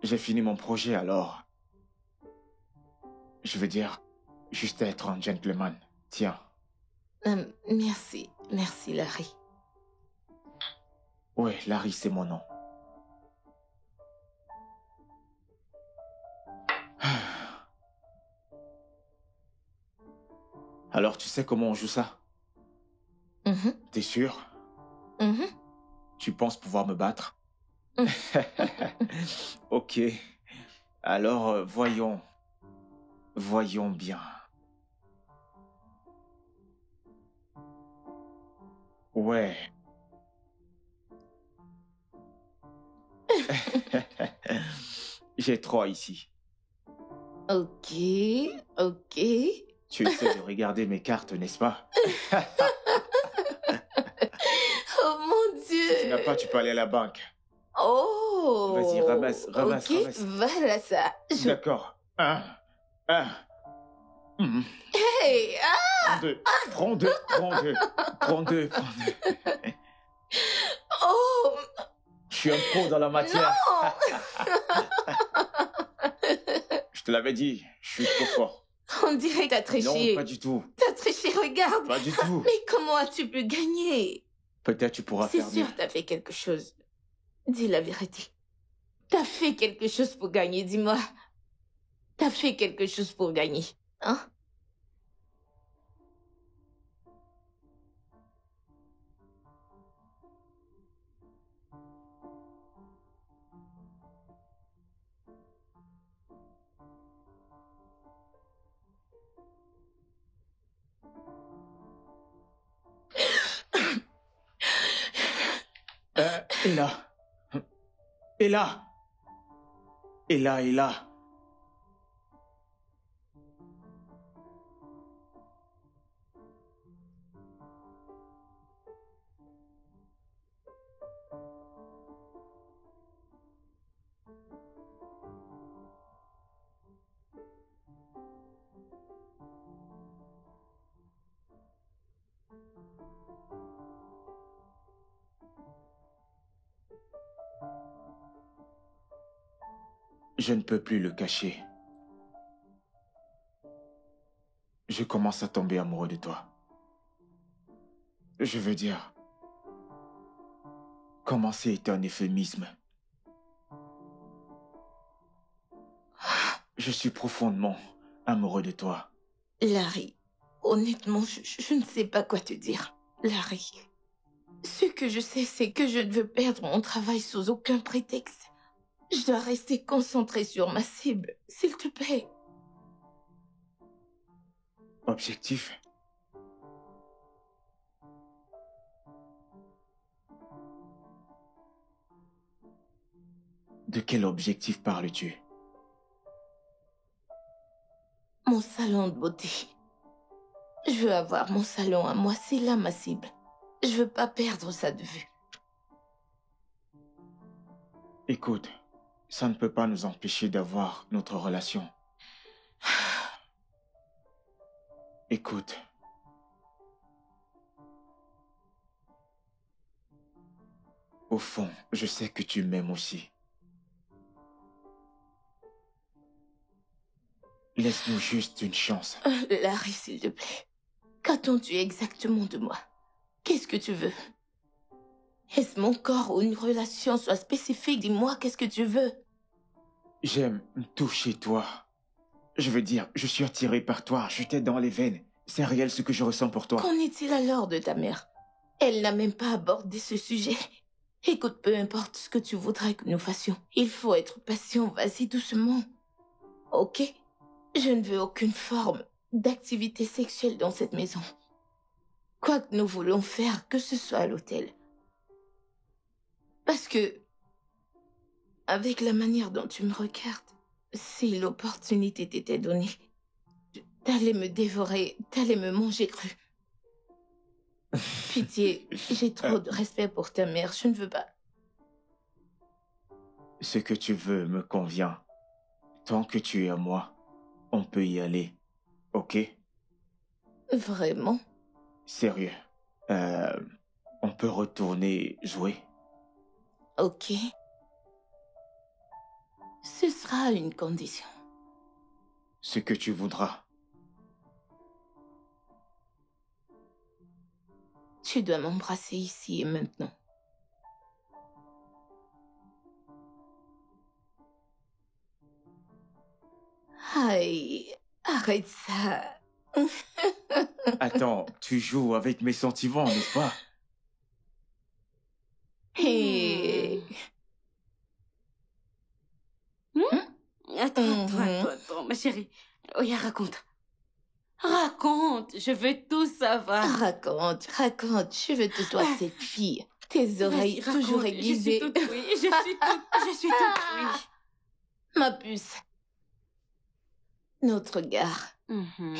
J'ai fini mon projet, alors... Je veux dire, juste être un gentleman. Tiens. merci. Merci, Larry. Ouais, Larry, c'est mon nom. Alors, tu sais comment on joue ça? T'es sûr? Tu penses pouvoir me battre? Ok. Alors, voyons. Voyons bien. Ouais. J'ai 3 ici. Ok, ok. Tu essaies de regarder mes cartes, n'est-ce pas? Oh mon Dieu! Si tu n'as pas, tu peux aller à la banque. Oh! Vas-y, ramasse, ramasse, ok, ramasse. voilà ça. D'accord. Un. Hey! Prends deux. Oh! Je suis un pro dans la matière. Je te l'avais dit, je suis trop fort. On dirait que t'as triché. Non, pas du tout. T'as triché, regarde. Pas du tout. Mais comment as-tu pu gagner? Peut-être tu pourras C'est faire mieux. sûr, t'as fait quelque chose. Dis la vérité. T'as fait quelque chose pour gagner, dis-moi. T'as fait quelque chose pour gagner, hein? Ella. Ella. Ella. Je ne peux plus le cacher. Je commence à tomber amoureux de toi. Je veux dire, commencer est un euphémisme. Je suis profondément amoureux de toi. Larry, honnêtement, je ne sais pas quoi te dire. Larry, ce que je sais, c'est que je ne veux perdre mon travail sous aucun prétexte. Je dois rester concentrée sur ma cible, s'il te plaît. Objectif? De quel objectif parles-tu? Mon salon de beauté. Je veux avoir mon salon à moi, c'est là ma cible. Je veux pas perdre ça de vue. Écoute, ça ne peut pas nous empêcher d'avoir notre relation. Écoute. Au fond, je sais que tu m'aimes aussi. Laisse-nous juste une chance. Larry, s'il te plaît. Qu'attends-tu exactement de moi? Qu'est-ce que tu veux? Est-ce mon corps ou une relation soit spécifique? Dis-moi, qu'est-ce que tu veux? J'aime toucher toi. Je veux dire, je suis attiré par toi, je t'ai dans les veines. C'est réel ce que je ressens pour toi. Qu'en est-il alors de ta mère? Elle n'a même pas abordé ce sujet. Écoute, peu importe ce que tu voudrais que nous fassions, il faut être patient, vas-y doucement. Ok? Je ne veux aucune forme d'activité sexuelle dans cette maison. Quoi que nous voulons faire, que ce soit à l'hôtel. Parce que, avec la manière dont tu me regardes, si l'opportunité t'était donnée, t'allais me dévorer, t'allais me manger cru. Pitié, j'ai trop de respect pour ta mère, je ne veux pas. Ce que tu veux me convient. Tant que tu es à moi, on peut y aller. Ok? Vraiment? Sérieux. On peut retourner jouer? Ok. Ce sera une condition. Ce que tu voudras. Tu dois m'embrasser ici et maintenant. Aïe, arrête ça. Attends, tu joues avec mes sentiments, n'est-ce pas? Hey. Attends, ma chérie. Oya, raconte. Raconte, je veux tout savoir. Raconte, je veux te toi cette fille. Tes oreilles Vas-y, toujours raconte. aiguisées. Je suis toute oui. Ma puce. Notre gars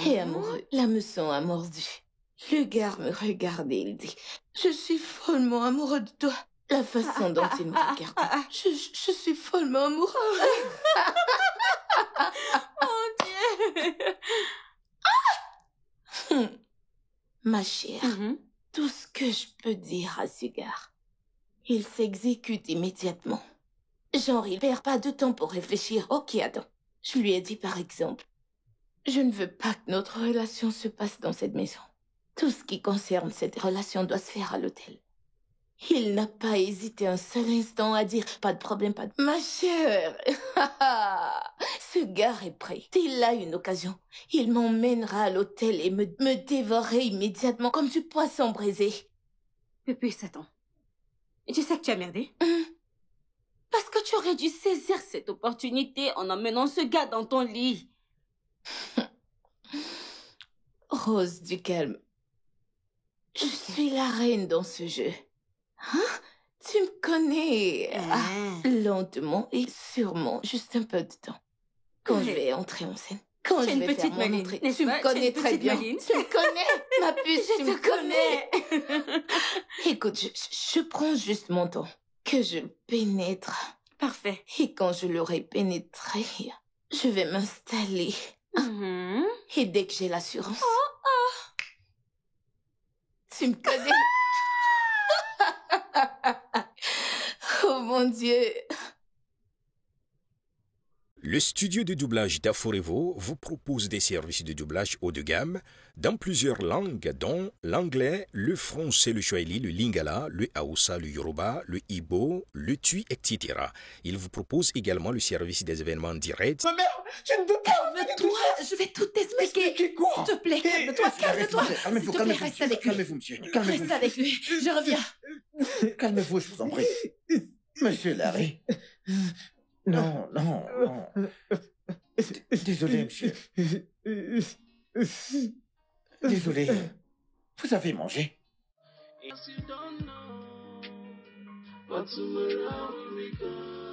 est amoureux. L'hameçon a mordu. Le gars me regardait, il dit « Je suis follement amoureux de toi. » La façon dont il me regarde. Je suis follement amoureux. Mon Dieu. Ma chère, tout ce que je peux dire à ce gars, il s'exécute immédiatement. Genre, il perd pas de temps pour réfléchir. Ok, attends. Je lui ai dit par exemple, je ne veux pas que notre relation se passe dans cette maison. Tout ce qui concerne cette relation doit se faire à l'hôtel. Il n'a pas hésité un seul instant à dire pas de problème, pas de... Ma chère, ce gars est prêt. S'il a une occasion, il m'emmènera à l'hôtel et me dévorer immédiatement comme du poisson braisé. Pépé, Satan. Je sais que tu as merdé. Parce que tu aurais dû saisir cette opportunité en emmenant ce gars dans ton lit. Rose, du calme. Je suis la reine dans ce jeu. Hein? Tu me connais. Ah. Lentement et sûrement, juste un peu de temps. Quand je vais entrer en scène. Quand Tu je es une vais faire petite mon Maline, entrée. n'est-ce Tu pas? me Tu es connais une très petite bien. Maline. Tu me connais, ma puce, tu me connais. connais. Écoute, je prends juste mon temps. Que je pénètre. Parfait. Et quand je l'aurai pénétré, je vais m'installer. Mhm. Et dès que j'ai l'assurance... Tu me connais. Oh mon Dieu. Le studio de doublage d'Aforevo vous propose des services de doublage haut de gamme dans plusieurs langues, dont l'anglais, le français, le swahili, le lingala, le hausa, le yoruba, le ibo, le tui, etc. Il vous propose également le service des événements directs. Ma mère, je ne veux pas. Calme-toi, je vais tout t'expliquer. Expliquez quoi? S'il te plaît, calme-toi, calme-toi. Calmez-vous, S'il te plaît, calmez-vous, reste avec lui. calmez-vous, monsieur. Calmez-vous. Reste avec lui. Je reviens. Calmez-vous, je vous en prie. Monsieur Larry. Non, non, non. Désolé, monsieur. Désolé. Vous avez mangé? But tomorrow will be gone.